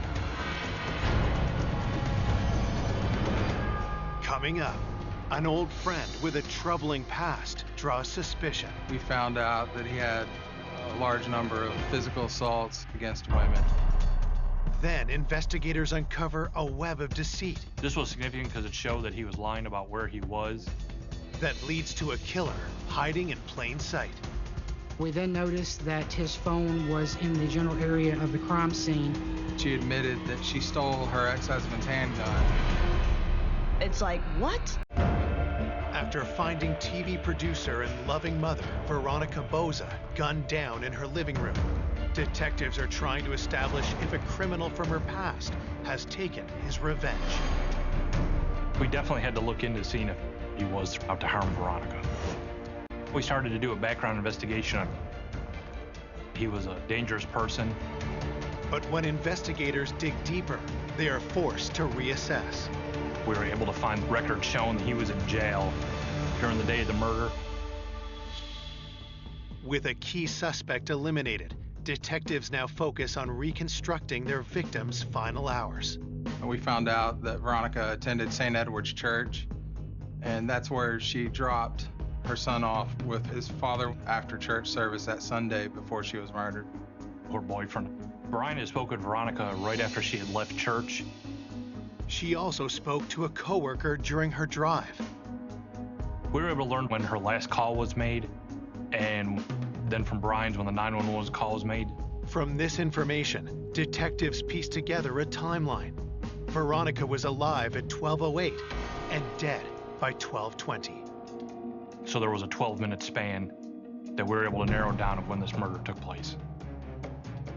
Coming up, an old friend with a troubling past draws suspicion.
We found out that he had a large number of physical assaults against women.
Then investigators uncover a web of deceit.
This was significant because it showed that he was lying about where he was.
That leads to a killer hiding in plain sight.
We then noticed that his phone was in the general area of the crime scene.
She admitted that she stole her ex-husband's handgun.
It's like, what?
After finding TV producer and loving mother Veronica Boza gunned down in her living room, detectives are trying to establish if a criminal from her past has taken his revenge.
We definitely had to look into seeing if he was out to harm Veronica. We started to do a background investigation on him. He was a dangerous person.
But when investigators dig deeper, they are forced to reassess.
We were able to find records showing that he was in jail during the day of the murder.
With a key suspect eliminated, detectives now focus on reconstructing their victim's final hours.
We found out that Veronica attended St. Edward's Church, and that's where she dropped her son off with his father after church service that Sunday before she was murdered.
her boyfriend. Brian had spoken with Veronica right after she had left church.
She also spoke to a coworker during her drive.
We were able to learn when her last call was made, and then from Brian's when the 911 call was made.
From this information, detectives pieced together a timeline. Veronica was alive at 12:08 and dead by 12:20.
So there was a 12-minute span that we were able to narrow down of when this murder took place.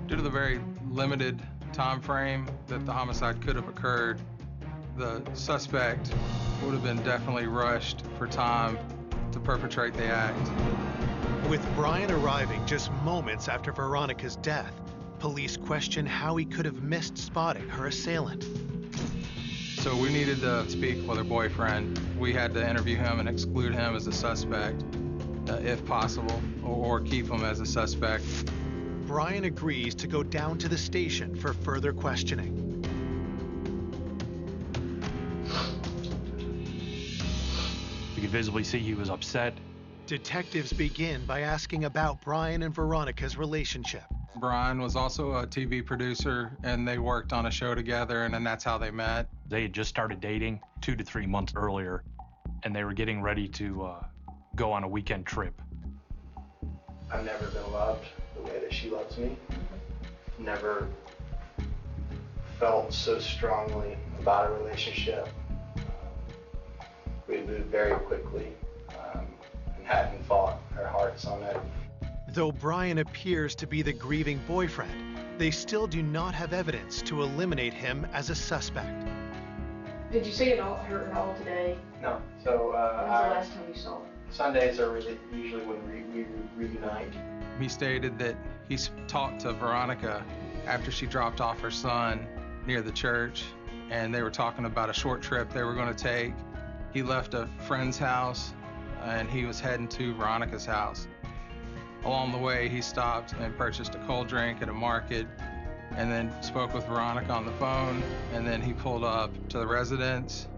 Due to the very limited time frame that the homicide could have occurred, the suspect would have been definitely rushed for time to perpetrate the act.
With Brian arriving just moments after Veronica's death, police question how he could have missed spotting her assailant.
So we needed to speak with her boyfriend. We had to interview him and exclude him as a suspect, if possible, or keep him as a suspect.
Brian agrees to go down to the station for further questioning.
You could visibly see he was upset.
Detectives begin by asking about Brian and Veronica's relationship.
Brian was also a TV producer, and they worked on a show together, and then that's how they met.
They had just started dating 2 to 3 months earlier, and they were getting ready to go on a weekend trip.
I've never been loved the way that she loves me. Never felt so strongly about a relationship. We moved very quickly and hadn't fought our hearts on it.
Though Brian appears to be the grieving boyfriend, they still do not have evidence to eliminate him as a suspect.
Did you see her at all today?
No. So
when was the last time you saw her?
Sundays are usually when we reunite.
He stated that he talked to Veronica after she dropped off her son near the church, and they were talking about a short trip they were going to take. He left a friend's house, and he was heading to Veronica's house. Along the way, he stopped and purchased a cold drink at a market, and then spoke with Veronica on the phone, and then he pulled up to the residence.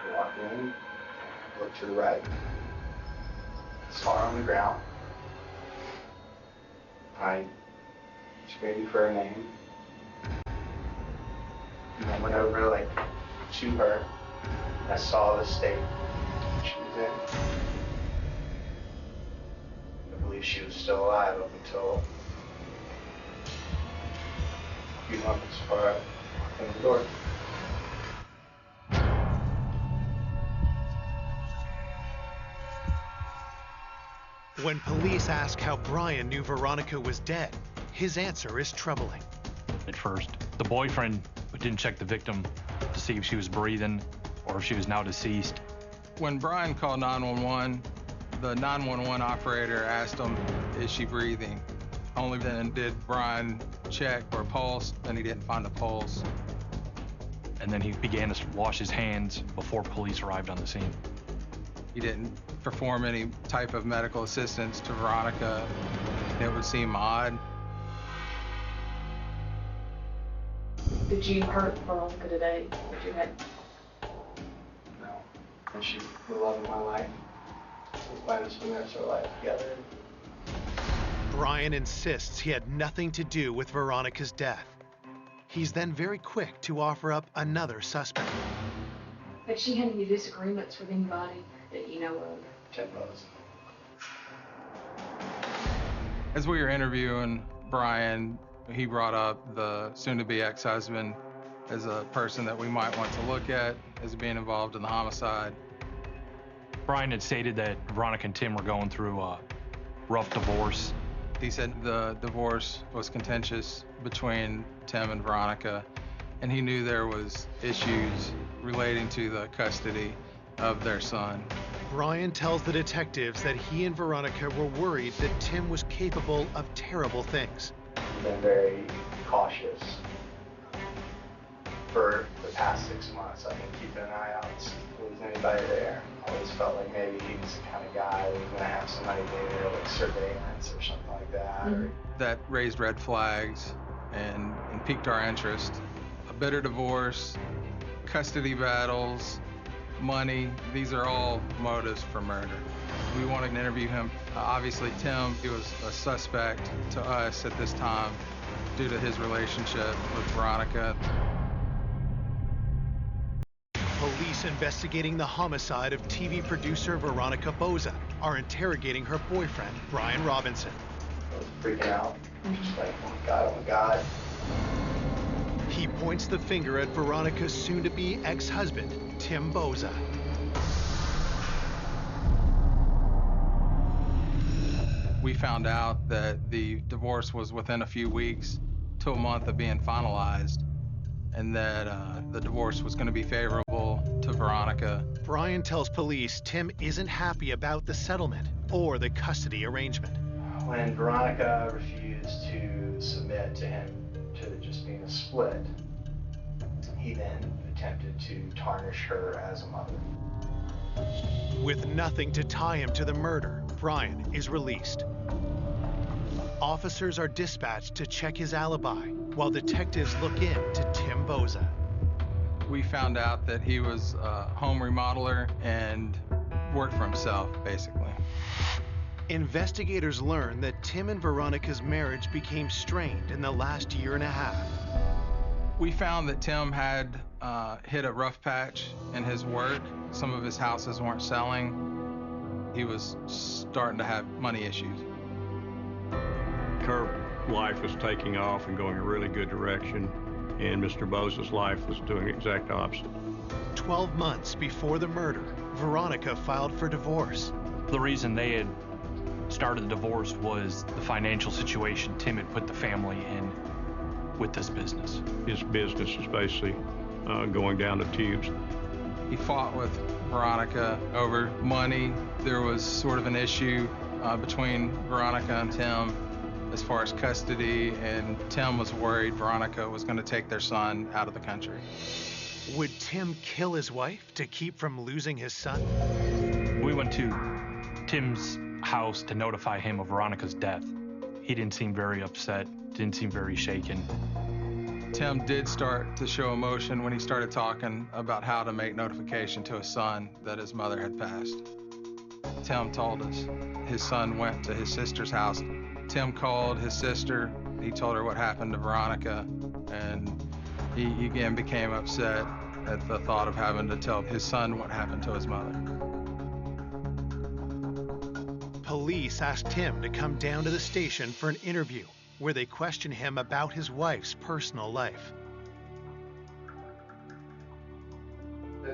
I walked in, looked to the right, saw her on the ground. I screamed for her name, and I went over to her. I saw the state she was in. I believe she was still alive up until a few moments before I walked in the door.
When police ask how Brian knew Veronica was dead, his answer is troubling.
At first, the boyfriend didn't check the victim to see if she was breathing or if she was now deceased.
When Brian called 911, the 911 operator asked him, "Is she breathing?" Only then did Brian check for a pulse, and he didn't find a pulse.
And then he began to wash his hands before police arrived on the scene.
He didn't perform any type of medical assistance to Veronica. It would seem odd.
Did you hurt Veronica today? Did you have?
No. And she's the love of my life. We plan to spend the rest of our life together.
Brian insists he had nothing to do with Veronica's death. He's then very quick to offer up another suspect.
Had she had any disagreements with anybody that you know of?
Ted Boza.
As we were interviewing Brian, he brought up the soon-to-be ex-husband as a person that we might want to look at as being involved in the homicide.
Brian had stated that Veronica and Tim were going through a rough divorce.
He said the divorce was contentious between Tim and Veronica, and he knew there was issues relating to the custody of their son.
Brian tells the detectives that he and Veronica were worried that Tim was capable of terrible things.
I've been very cautious for the past 6 months. I've been keeping an eye out to see if there was anybody there. I always felt like maybe he was the kind of guy who was going to have somebody there, like surveillance or something like that.
Mm-hmm.
That raised red flags and piqued our interest. A bitter divorce, custody battles, money, these are all motives for murder. We wanted to interview him. Obviously, Tim, he was a suspect to us at this time due to his relationship with Veronica.
Police investigating the homicide of TV producer Veronica Boza are interrogating her boyfriend, Brian Robinson.
I was freaking out. Just like, oh my God.
He points the finger at Veronica's soon-to-be ex-husband, Tim Boza.
We found out that the divorce was within a few weeks to a month of being finalized, and that the divorce was going to be favorable to Veronica.
Brian tells police Tim isn't happy about the settlement or the custody arrangement.
When Veronica refused to submit to him to just being a split, he then attempted to tarnish her as a mother.
With nothing to tie him to the murder, Brian is released. Officers are dispatched to check his alibi, while detectives look into Tim Boza.
We found out that he was a home remodeler and worked for himself, basically.
Investigators learn that Tim and Veronica's marriage became strained in the last year and a half.
We found that Tim had hit a rough patch in his work. Some of his houses weren't selling. He was starting to have money issues.
Her life was taking off and going a really good direction, and Mr. Boza's life was doing the exact opposite.
12 months before the murder, Veronica filed for divorce.
The reason they had started the divorce was the financial situation Tim had put the family in with this business.
His business was basically going down the tubes.
He fought with Veronica over money. There was sort of an issue between Veronica and Tim as far as custody, and Tim was worried Veronica was going to take their son out of the country.
Would Tim kill his wife to keep from losing his son?
We went to Tim's house to notify him of Veronica's death. He didn't seem very upset, didn't seem very shaken.
Tim did start to show emotion when he started talking about how to make notification to his son that his mother had passed. Tim told us his son went to his sister's house. Tim called his sister. He told her what happened to Veronica, and he again became upset at the thought of having to tell his son what happened to his mother.
Police asked Tim to come down to the station for an interview, where they question him about his wife's personal life.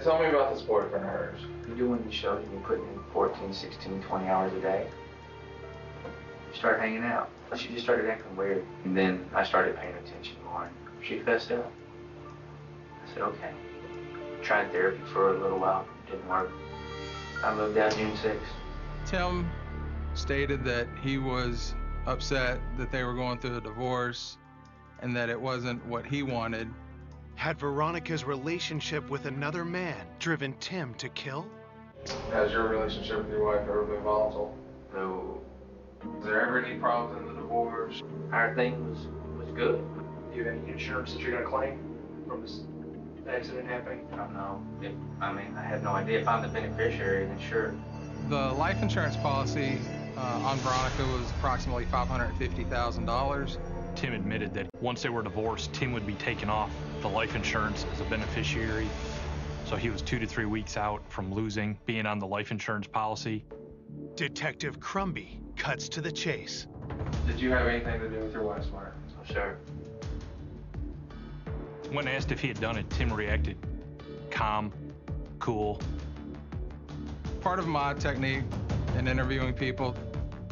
Tell me about this boyfriend of hers. You doing these shows, you've been putting in 14, 16, 20 hours a day. You start hanging out. She just started acting weird. And then I started paying attention more. She fessed up. I said, okay. Tried therapy for a little while. Didn't work. I moved out June 6th.
Tim stated that he was upset that they were going through a divorce and that it wasn't what he wanted.
Had Veronica's relationship with another man driven Tim to kill?
Has your relationship with your wife ever been volatile? No. Was there ever any problems in the divorce? Our thing was good. Do you have any insurance that you're going to claim from this accident happening? I don't know. I have no idea. If I'm the beneficiary, then sure.
The life insurance policy on Veronica was approximately $550,000.
Tim admitted that once they were divorced, Tim would be taken off the life insurance as a beneficiary. So he was 2 to 3 weeks out from being on the life insurance policy.
Detective Crumby cuts to the chase.
Did you have anything to do with your wife's murder? Oh, sure.
When asked if he had done it, Tim reacted calm, cool.
Part of my technique in interviewing people,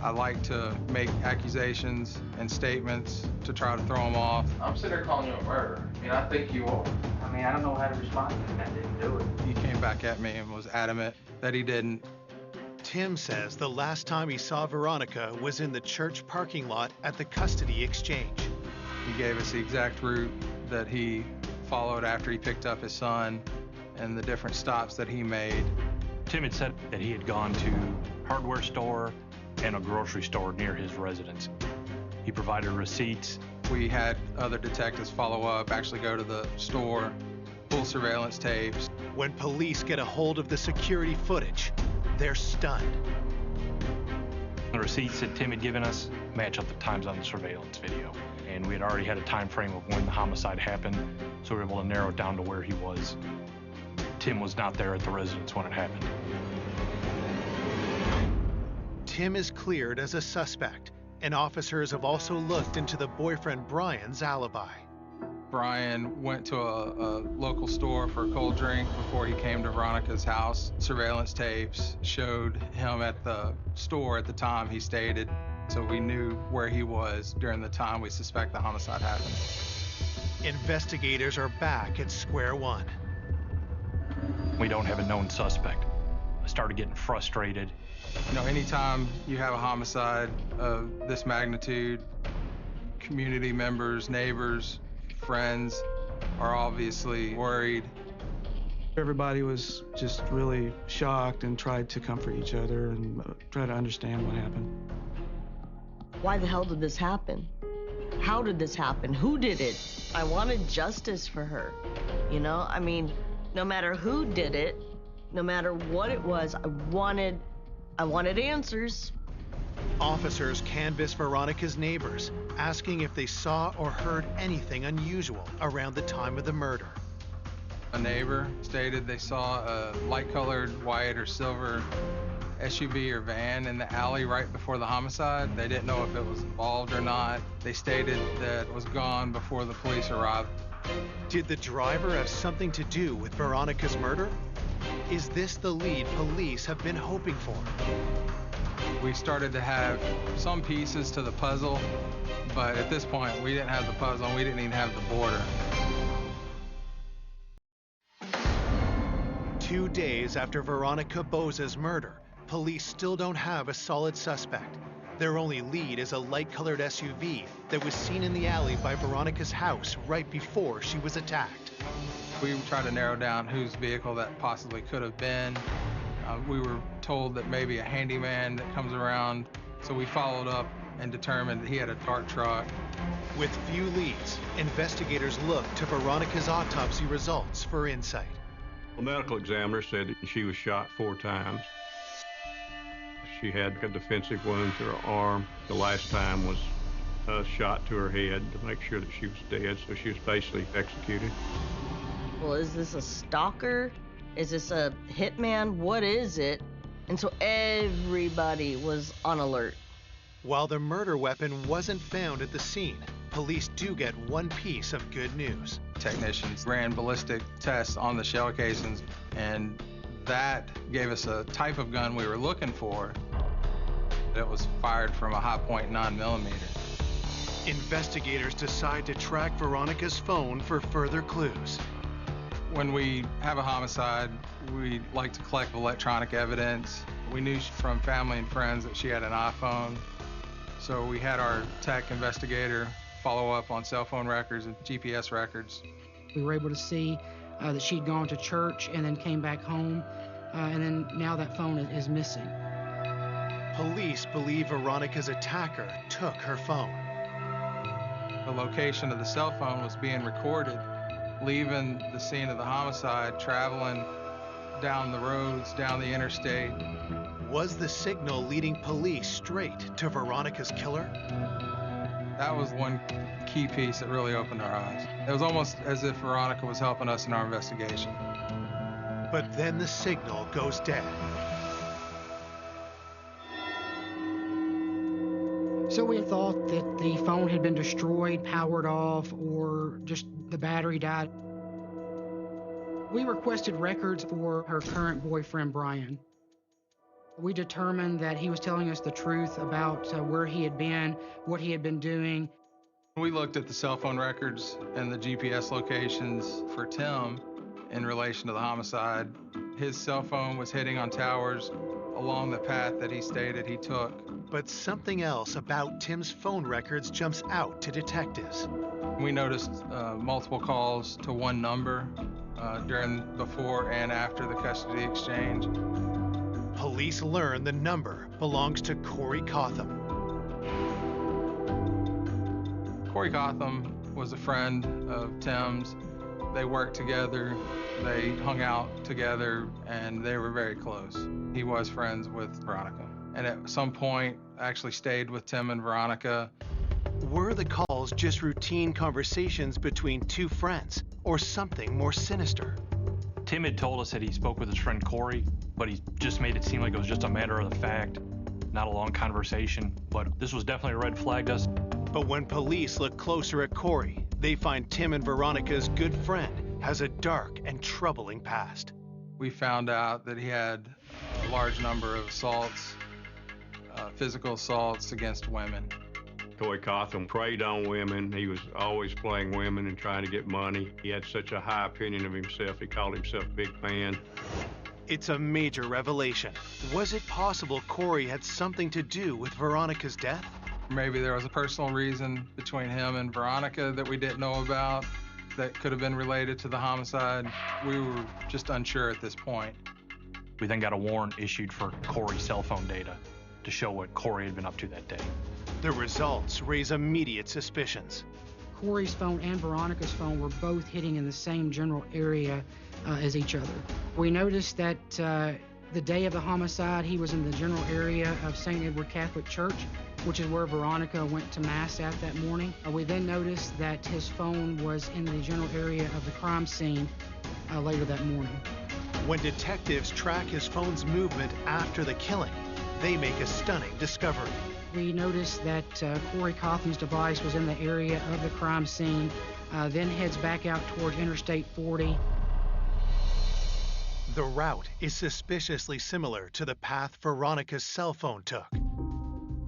I like to make accusations and statements to try to throw them off.
I'm sitting there calling you a murderer. I think you are. I don't know how to respond to that. I didn't do it.
He came back at me and was adamant that he didn't.
Tim says the last time he saw Veronica was in the church parking lot at the custody exchange.
He gave us the exact route that he followed after he picked up his son and the different stops that he made.
Tim had said that he had gone to a hardware store and a grocery store near his residence. He provided receipts.
We had other detectives follow up, actually go to the store, pull surveillance tapes.
When police get a hold of the security footage, they're stunned.
The receipts that Tim had given us match up the times on the surveillance video. And we had already had a time frame of when the homicide happened, so we were able to narrow it down to where he was. Tim was not there at the residence when it happened.
Tim is cleared as a suspect, and officers have also looked into the boyfriend Brian's alibi.
Brian went to a local store for a cold drink before he came to Veronica's house. Surveillance tapes showed him at the store at the time he stated, so we knew where he was during the time we suspect the homicide happened.
Investigators are back at square one.
We don't have a known suspect. I started getting frustrated.
You know, anytime you have a homicide of this magnitude, community members, neighbors, friends are obviously worried.
Everybody was just really shocked and tried to comfort each other and try to understand what happened.
Why the hell did this happen? How did this happen? Who did it? I wanted justice for her. You know, I mean, no matter who did it, no matter what it was, I wanted answers.
Officers canvassed Veronica's neighbors, asking if they saw or heard anything unusual around the time of the murder.
A neighbor stated they saw a light-colored white or silver SUV or van in the alley right before the homicide. They didn't know if it was involved or not. They stated that it was gone before the police arrived.
Did the driver have something to do with Veronica's murder? Is this the lead police have been hoping for?
We started to have some pieces to the puzzle, but at this point, we didn't have the puzzle, and we didn't even have the border.
2 days after Veronica Boza's murder, police still don't have a solid suspect. Their only lead is a light-colored SUV that was seen in the alley by Veronica's house right before she was attacked.
We tried to narrow down whose vehicle that possibly could have been. We were told that maybe a handyman that comes around, so we followed up and determined that he had a dark truck.
With few leads, investigators looked to Veronica's autopsy results for insight.
The medical examiner said that she was shot 4 times. She had a defensive wound to her arm. The last time was a shot to her head to make sure that she was dead, so she was basically executed.
Well, is this a stalker? Is this a hitman? What is it? And so everybody was on alert.
While the murder weapon wasn't found at the scene, police do get one piece of good news.
Technicians ran ballistic tests on the shell casings, and that gave us a type of gun we were looking for. It was fired from a high point 9mm.
Investigators decide to track Veronica's phone for further clues.
When we have a homicide, we like to collect electronic evidence. We knew from family and friends that she had an iPhone, so we had our tech investigator follow up on cell phone records and GPS records.
We were able to see that she'd gone to church and then came back home, and then now that phone is missing.
Police believe Veronica's attacker took her phone.
The location of the cell phone was being recorded, leaving the scene of the homicide, traveling down the roads, down the interstate.
Was the signal leading police straight to Veronica's killer?
That was one key piece that really opened our eyes. It was almost as if Veronica was helping us in our investigation.
But then the signal goes dead.
So we thought that the phone had been destroyed, powered off, or just the battery died. We requested records for her current boyfriend, Brian. We determined that he was telling us the truth about where he had been, what he had been doing.
We looked at the cell phone records and the GPS locations for Tim in relation to the homicide. His cell phone was hitting on towers along the path that he stated he took.
But something else about Tim's phone records jumps out to detectives.
We noticed multiple calls to one number before and after the custody exchange.
Police learn the number belongs to Corey Cotham.
Corey Cotham was a friend of Tim's. They worked together, they hung out together, and they were very close. He was friends with Veronica. and at some point actually stayed with Tim and Veronica.
Were the calls just routine conversations between two friends, or something more sinister?
Tim had told us that he spoke with his friend Corey, but he just made it seem like it was just a matter of the fact, not a long conversation. But this was definitely a red flag to us.
But when police look closer at Corey, they find Tim and Veronica's good friend has a dark and troubling past.
We found out that he had a large number of assaults, physical assaults against women.
Corey Cotham preyed on women. He was always playing women and trying to get money. He had such a high opinion of himself. He called himself a big man.
It's a major revelation. Was it possible Corey had something to do with Veronica's death?
Maybe there was a personal reason between him and Veronica that we didn't know about that could have been related to the homicide. We were just unsure at this point.
We then got a warrant issued for Corey's cell phone data to show what Corey had been up to that day.
The results raise immediate suspicions.
Corey's phone and Veronica's phone were both hitting in the same general area as each other. We noticed that the day of the homicide, he was in the general area of St. Edward Catholic Church, which is where Veronica went to Mass at that morning. We then noticed that his phone was in the general area of the crime scene later that morning.
When detectives track his phone's movement after the killing, they make a stunning discovery.
We noticed that Corey Cotham's device was in the area of the crime scene, then heads back out towards Interstate 40.
The route is suspiciously similar to the path Veronica's cell phone took.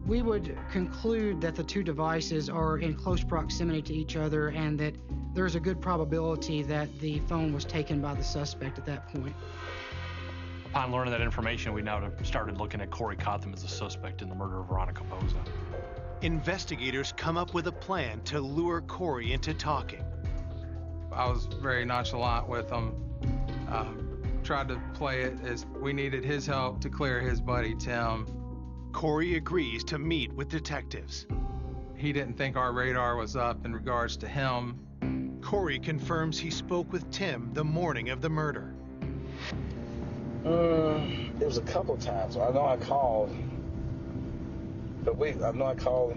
We would conclude that the two devices are in close proximity to each other and that there's a good probability that the phone was taken by the suspect at that point.
Upon learning that information, we now started looking at Corey Cotham as a suspect in the murder of Veronica Boza.
Investigators come up with a plan to lure Corey into talking.
I was very nonchalant with him. Tried to play it as we needed his help to clear his buddy Tim.
Corey agrees to meet with detectives.
He didn't think our radar was up in regards to him.
Corey confirms he spoke with Tim the morning of the murder.
It was a couple of times. I know I called, but I know I called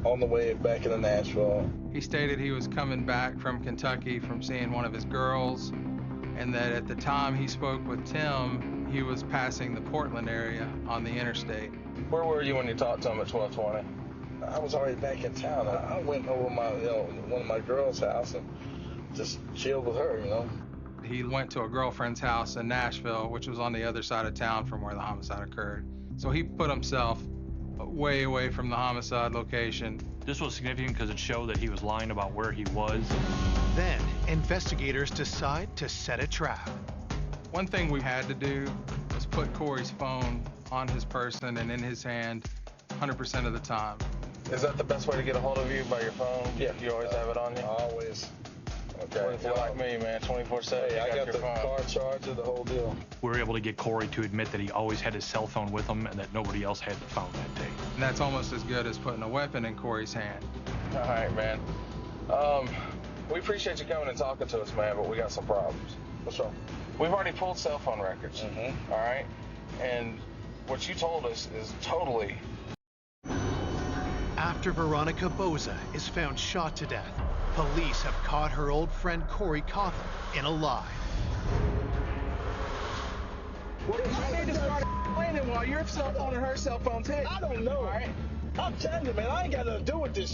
on the way back into Nashville.
He stated he was coming back from Kentucky from seeing one of his girls, and that at the time he spoke with Tim, he was passing the Portland area on the interstate.
Where were you when you talked to him at 12:20? I was already back in town. I went over one of my girls' house and just chilled with her,
He went to a girlfriend's house in Nashville, which was on the other side of town from where the homicide occurred. So he put himself way away from the homicide location.
This was significant because it showed that he was lying about where he was.
Then, investigators decide to set a trap.
One thing we had to do was put Corey's phone on his person and in his hand 100% of the time.
Is that the best way to get a hold of you, by your phone?
Yeah.
You always have it on you? Always. Okay, you're like me, man, 24/7. Hey, I got the car charger, the whole deal.
We were able to get Corey to admit that he always had his cell phone with him and that nobody else had the phone that day.
And that's almost as good as putting a weapon in Corey's hand.
All right, man. We appreciate you coming and talking to us, man, but we got some problems. What's wrong? We've already pulled cell phone records, all right? And what you told us is totally...
After Veronica Boza is found shot to death, police have caught her old friend Corey Cotham in a lie.
What if you need to start explaining while your cell phone and her cell phone take?
I don't know. All right? I'm telling you, man, I ain't got nothing to do with this.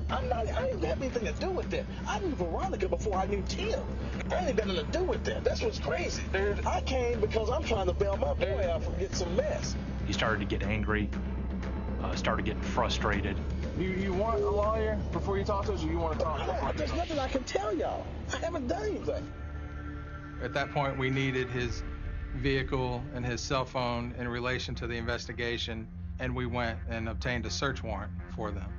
I ain't got anything to do with that. I knew Veronica before I knew Tim. I ain't got nothing to do with that. That's what's crazy. Dude, I came because I'm trying to bail my boy out from getting some mess.
He started to get angry, started getting frustrated.
You want a lawyer before you talk to us, or you want to talk to us? There's nothing I can tell y'all. I haven't done anything.
At that point, we needed his vehicle and his cell phone in relation to the investigation, and we went and obtained a search warrant for them.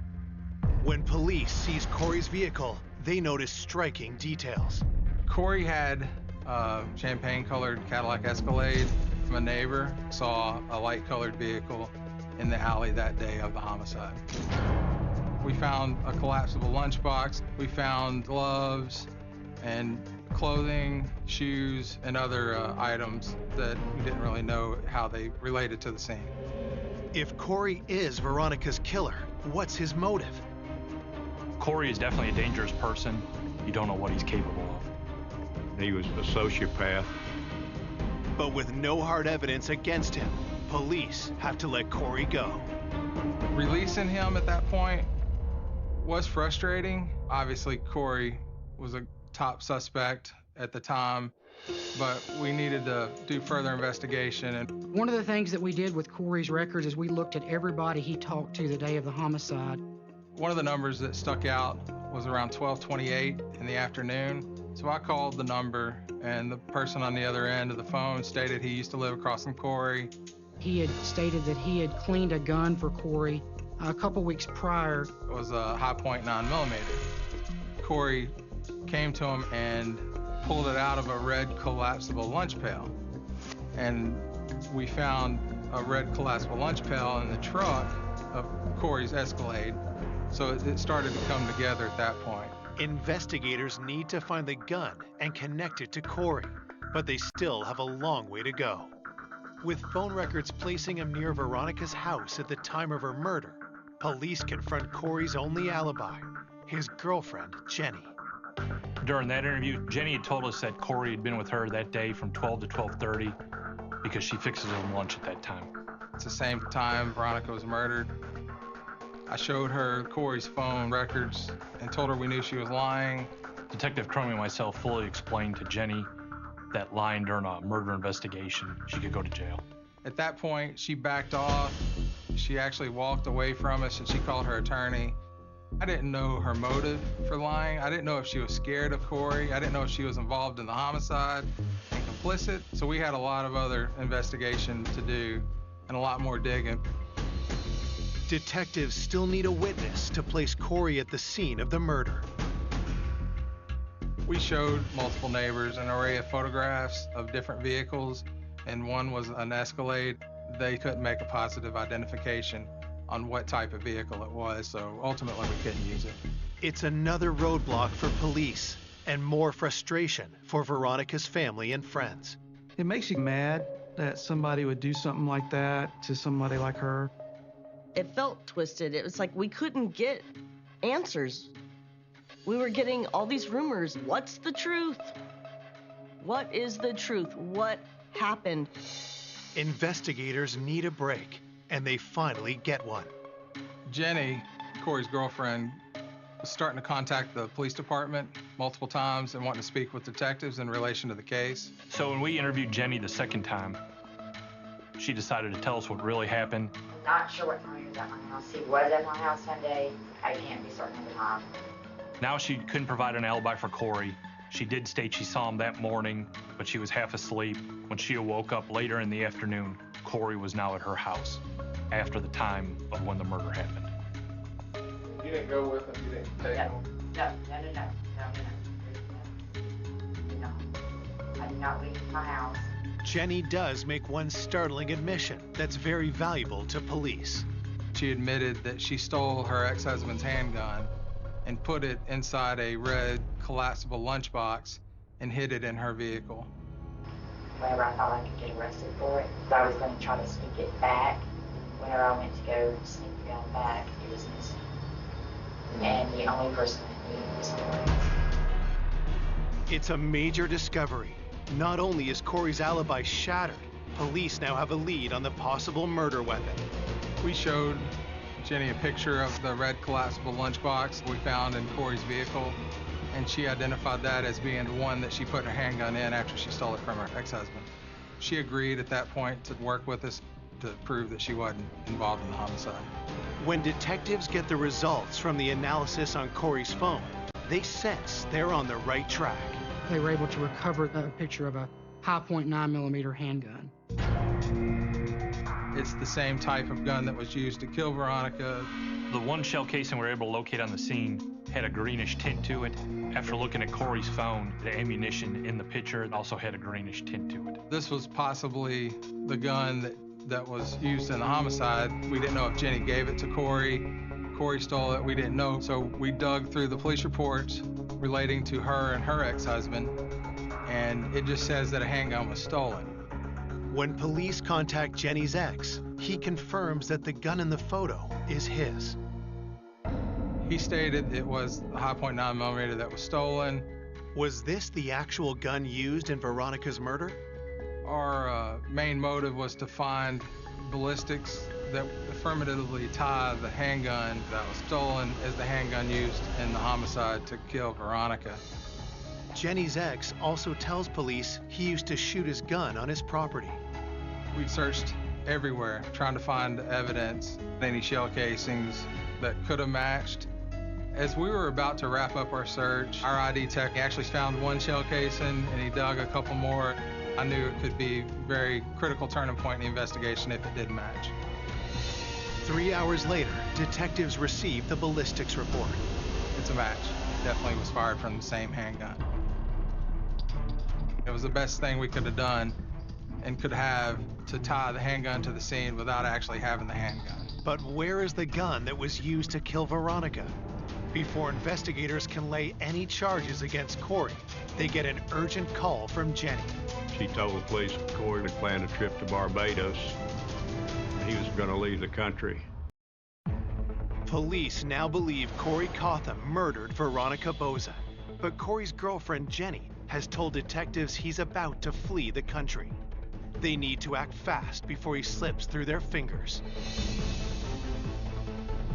When police seize Corey's vehicle, they notice striking details.
Corey had a champagne-colored Cadillac Escalade. A neighbor saw a light-colored vehicle in the alley that day of the homicide. We found a collapsible lunchbox. We found gloves and clothing, shoes, and other items that we didn't really know how they related to the scene.
If Corey is Veronica's killer, what's his motive?
Corey is definitely a dangerous person. You don't know what he's capable of.
He was a sociopath.
But with no hard evidence against him, police have to let Corey go.
Releasing him at that point was frustrating. Obviously, Corey was a top suspect at the time, but we needed to do further investigation. And
one of the things that we did with Corey's records is we looked at everybody he talked to the day of the homicide.
One of the numbers that stuck out was around 12:28 in the afternoon. So I called the number, and the person on the other end of the phone stated he used to live across from Corey.
He had stated that he had cleaned a gun for Corey a couple weeks prior.
It was a high-point 9mm. Corey came to him and pulled it out of a red collapsible lunch pail. And we found a red collapsible lunch pail in the trunk of Corey's Escalade. So it started to come together at that point.
Investigators need to find the gun and connect it to Corey, but they still have a long way to go. With phone records placing him near Veronica's house at the time of her murder, police confront Corey's only alibi, his girlfriend, Jenny.
During that interview, Jenny had told us that Corey had been with her that day from 12 to 12:30 because she fixes him lunch at that time.
It's the same time Veronica was murdered. I showed her Corey's phone records and told her we knew she was lying.
Detective Crummy and myself fully explained to Jenny that lying during a murder investigation, she could go to jail.
At that point, she backed off. She actually walked away from us, and she called her attorney. I didn't know her motive for lying. I didn't know if she was scared of Corey. I didn't know if she was involved in the homicide and complicit. So we had a lot of other investigation to do and a lot more digging.
Detectives still need a witness to place Corey at the scene of the murder.
We showed multiple neighbors an array of photographs of different vehicles, and one was an Escalade. They couldn't make a positive identification on what type of vehicle it was, so ultimately we couldn't use it.
It's another roadblock for police and more frustration for Veronica's family and friends.
It makes you mad that somebody would do something like that to somebody like her.
It felt twisted. It was like we couldn't get answers. We were getting all these rumors. What's the truth? What is the truth? What happened?
Investigators need a break, and they finally get one.
Jenny, Corey's girlfriend, was starting to contact the police department multiple times and wanting to speak with detectives in relation to the case.
So when we interviewed Jenny the second time, she decided to tell us what really happened.
Not sure what time he was at my house. He was at my house one day. I can't be certain of the time.
Now she couldn't provide an alibi for Corey. She did state she saw him that morning, but she was half asleep. When she awoke up later in the afternoon, Corey was now at her house after the time of when the murder happened.
You didn't go with him? You didn't take him?
No. I did not leave my house.
Jenny does make one startling admission that's very valuable to police.
She admitted that she stole her ex-husband's handgun and put it inside a red collapsible lunchbox and hid it in her vehicle.
Whenever I thought I could get arrested for it, I was going to try to sneak it back. Whenever I went to go sneak the gun back, it was missing. And the only person that knew was Corey.
It's a major discovery. Not only is Corey's alibi shattered, police now have a lead on the possible murder weapon.
We showed Jenny a picture of the red collapsible lunchbox we found in Corey's vehicle, and she identified that as being the one that she put her handgun in after she stole it from her ex-husband. She agreed at that point to work with us to prove that she wasn't involved in the homicide.
When detectives get the results from the analysis on Corey's phone, they sense they're on the right track.
They were able to recover a picture of a high-point 9mm handgun.
It's the same type of gun that was used to kill Veronica.
The one shell casing we were able to locate on the scene had a greenish tint to it. After looking at Corey's phone, the ammunition in the picture also had a greenish tint to it.
This was possibly the gun that was used in the homicide. We didn't know if Jenny gave it to Corey. Corey stole it, we didn't know. So we dug through the police reports relating to her and her ex-husband, and it just says that a handgun was stolen.
When police contact Jenny's ex, He confirms that the gun in the photo is his.
He stated it was the High Point 9mm that was stolen.
Was this the actual gun used in Veronica's murder?
Our main motive was to find ballistics that affirmatively tie the handgun that was stolen as the handgun used in the homicide to kill Veronica.
Jenny's ex also tells police he used to shoot his gun on his property.
We searched everywhere trying to find evidence, any shell casings that could have matched. As we were about to wrap up our search, our ID tech actually found one shell casing and he dug a couple more. I knew it could be a very critical turning point in the investigation if it did match.
3 hours later, detectives received the ballistics report.
It's a match. Definitely was fired from the same handgun. It was the best thing we could have done and could have to tie the handgun to the scene without actually having the handgun.
But where is the gun that was used to kill Veronica? Before investigators can lay any charges against Corey, they get an urgent call from Jenny.
She told the police Corey had planned a trip to Barbados. He was going to leave the country.
Police now believe Corey Cotham murdered Veronica Boza. But Corey's girlfriend, Jenny, has told detectives he's about to flee the country. They need to act fast before he slips through their fingers.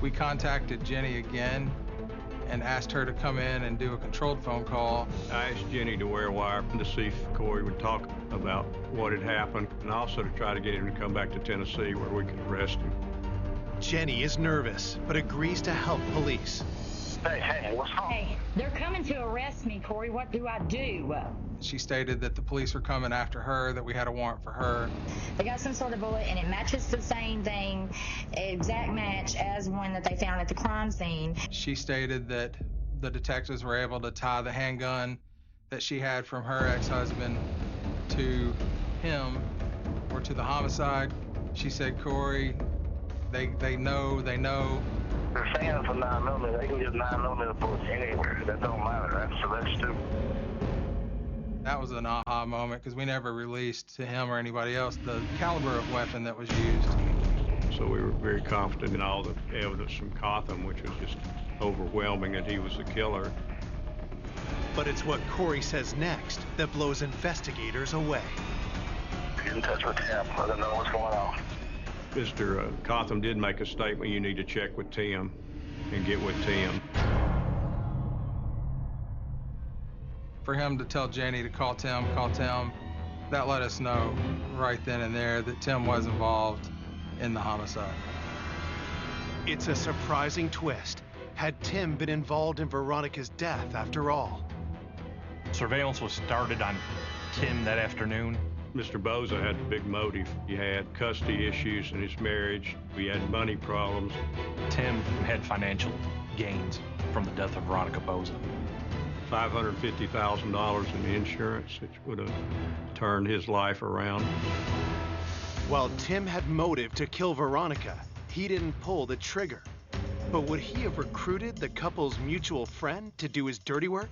We contacted Jenny again and asked her to come in and do a controlled phone call.
I asked Jenny to wear a wire to see if Corey would talk about what had happened, and also to try to get him to come back to Tennessee where we could arrest him.
Jenny is nervous, but agrees to help police.
Hey, what's wrong? Hey, they're coming to arrest me, Corey. What do I do?
She stated that the police were coming after her, that we had a warrant for her.
They got some sort of bullet, and it matches the same thing, exact match as one that they found at the crime scene.
She stated that the detectives were able to tie the handgun that she had from her ex-husband to him, or to the homicide. She said, Corey, they know.
They're saying it's a 9mm. They can get 9mm bullets anywhere. That don't matter. That's stupid.
That was an aha moment because we never released to him or anybody else the caliber of weapon that was used.
So we were very confident in all the evidence from Cotham, which was just overwhelming that he was the killer.
But it's what Corey says next that blows investigators away.
Get in touch with him. Let him know what's going on.
Mr. Cotham did make a statement, you need to check with Tim and get with Tim.
For him to tell Jenny to call Tim, that let us know right then and there that Tim was involved in the homicide.
It's a surprising twist. Had Tim been involved in Veronica's death after all?
Surveillance was started on Tim that afternoon.
Mr. Boza had a big motive. He had custody issues in his marriage. We had money problems.
Tim had financial gains from the death of Veronica Boza.
$550,000 in insurance, which would have turned his life around.
While Tim had motive to kill Veronica, he didn't pull the trigger. But would he have recruited the couple's mutual friend to do his dirty work?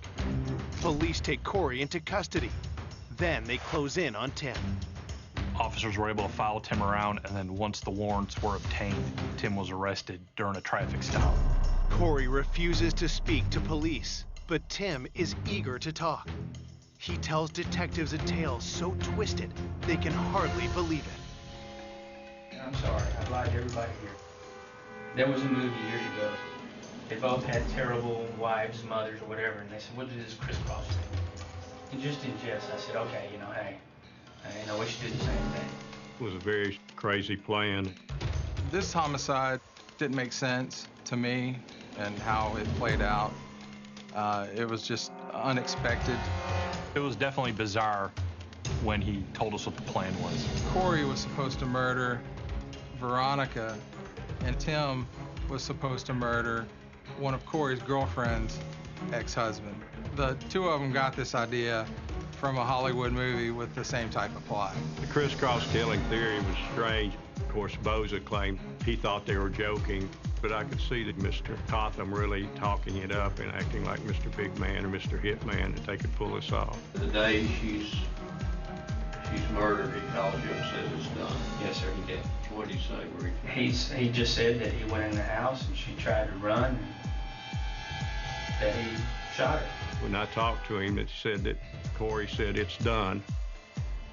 Police take Corey into custody. Then they close in on Tim.
Officers were able to follow Tim around, and then once the warrants were obtained, Tim was arrested during a traffic stop.
Corey refuses to speak to police, but Tim is eager to talk. He tells detectives a tale so twisted, they can hardly believe it.
I'm sorry, I lied to everybody here. There was a movie years ago. They both had terrible wives, mothers, or whatever, and they said, what is this crisscross thing? And just in jest, I said, okay, hey, we should do the same thing.
It was a very crazy plan.
This homicide didn't make sense to me and how it played out. It was just unexpected.
It was definitely bizarre when he told us what the plan was.
Corey was supposed to murder Veronica, and Tim was supposed to murder one of Corey's girlfriend's ex-husband. The two of them got this idea from a Hollywood movie with the same type of plot.
The crisscross killing theory was strange. Of course, Boza claimed he thought they were joking, but I could see that Mr. Cotham really talking it up and acting like Mr. Big Man or Mr. Hitman that they could pull this off.
The day she's
He's murdered. He called you and says it's done.
Yes, sir, he did.
What did he say, Rick?
He just said that he went in the house and she tried to run and that he shot her.
When I talked to him, it said that Corey said it's done,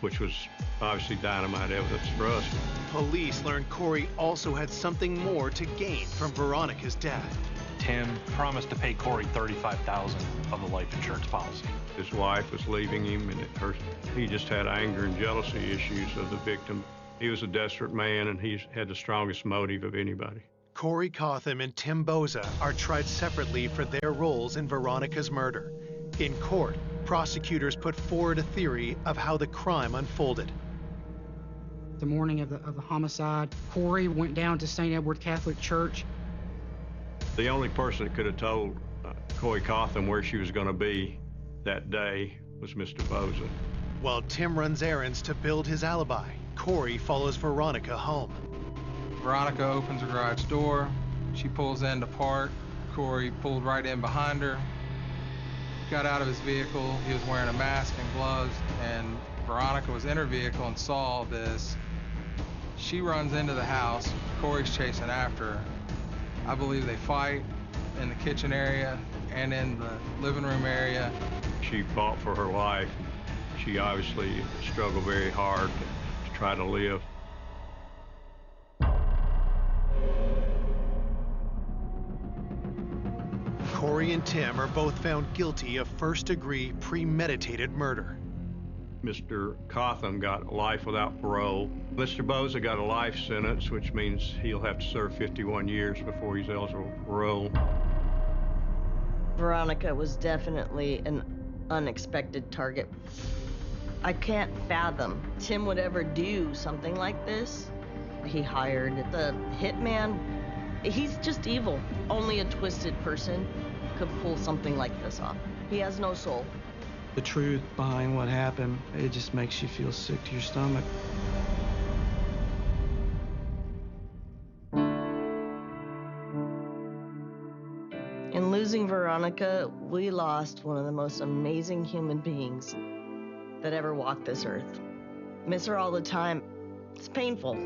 which was obviously dynamite evidence for us.
Police learned Corey also had something more to gain from Veronica's death.
Tim promised to pay Corey $35,000 of the life insurance policy.
His wife was leaving him, and he just had anger and jealousy issues of the victim. He was a desperate man, and he had the strongest motive of anybody.
Corey Cotham and Tim Boza are tried separately for their roles in Veronica's murder. In court, prosecutors put forward a theory of how the crime unfolded.
The morning of the homicide, Corey went down to St. Edward Catholic Church.
The only person that could have told Corey Cotham where she was going to be that day was Mr. Boza.
While Tim runs errands to build his alibi, Corey follows Veronica home.
Veronica opens her garage door. She pulls in to park. Corey pulled right in behind her, got out of his vehicle. He was wearing a mask and gloves, and Veronica was in her vehicle and saw this. She runs into the house. Corey's chasing after her. I believe they fight in the kitchen area and in the living room area.
She fought for her life. She obviously struggled very hard to try to live.
Corey and Tim are both found guilty of first-degree premeditated murder.
Mr. Cotham got life without parole. Mr. Boza got a life sentence, which means he'll have to serve 51 years before he's eligible for parole.
Veronica was definitely an unexpected target. I can't fathom Tim would ever do something like this. He hired the hitman. He's just evil. Only a twisted person could pull something like this off. He has no soul.
The truth behind what happened, it just makes you feel sick to your stomach.
In losing Veronica, we lost one of the most amazing human beings that ever walked this earth. Miss her all the time. It's painful.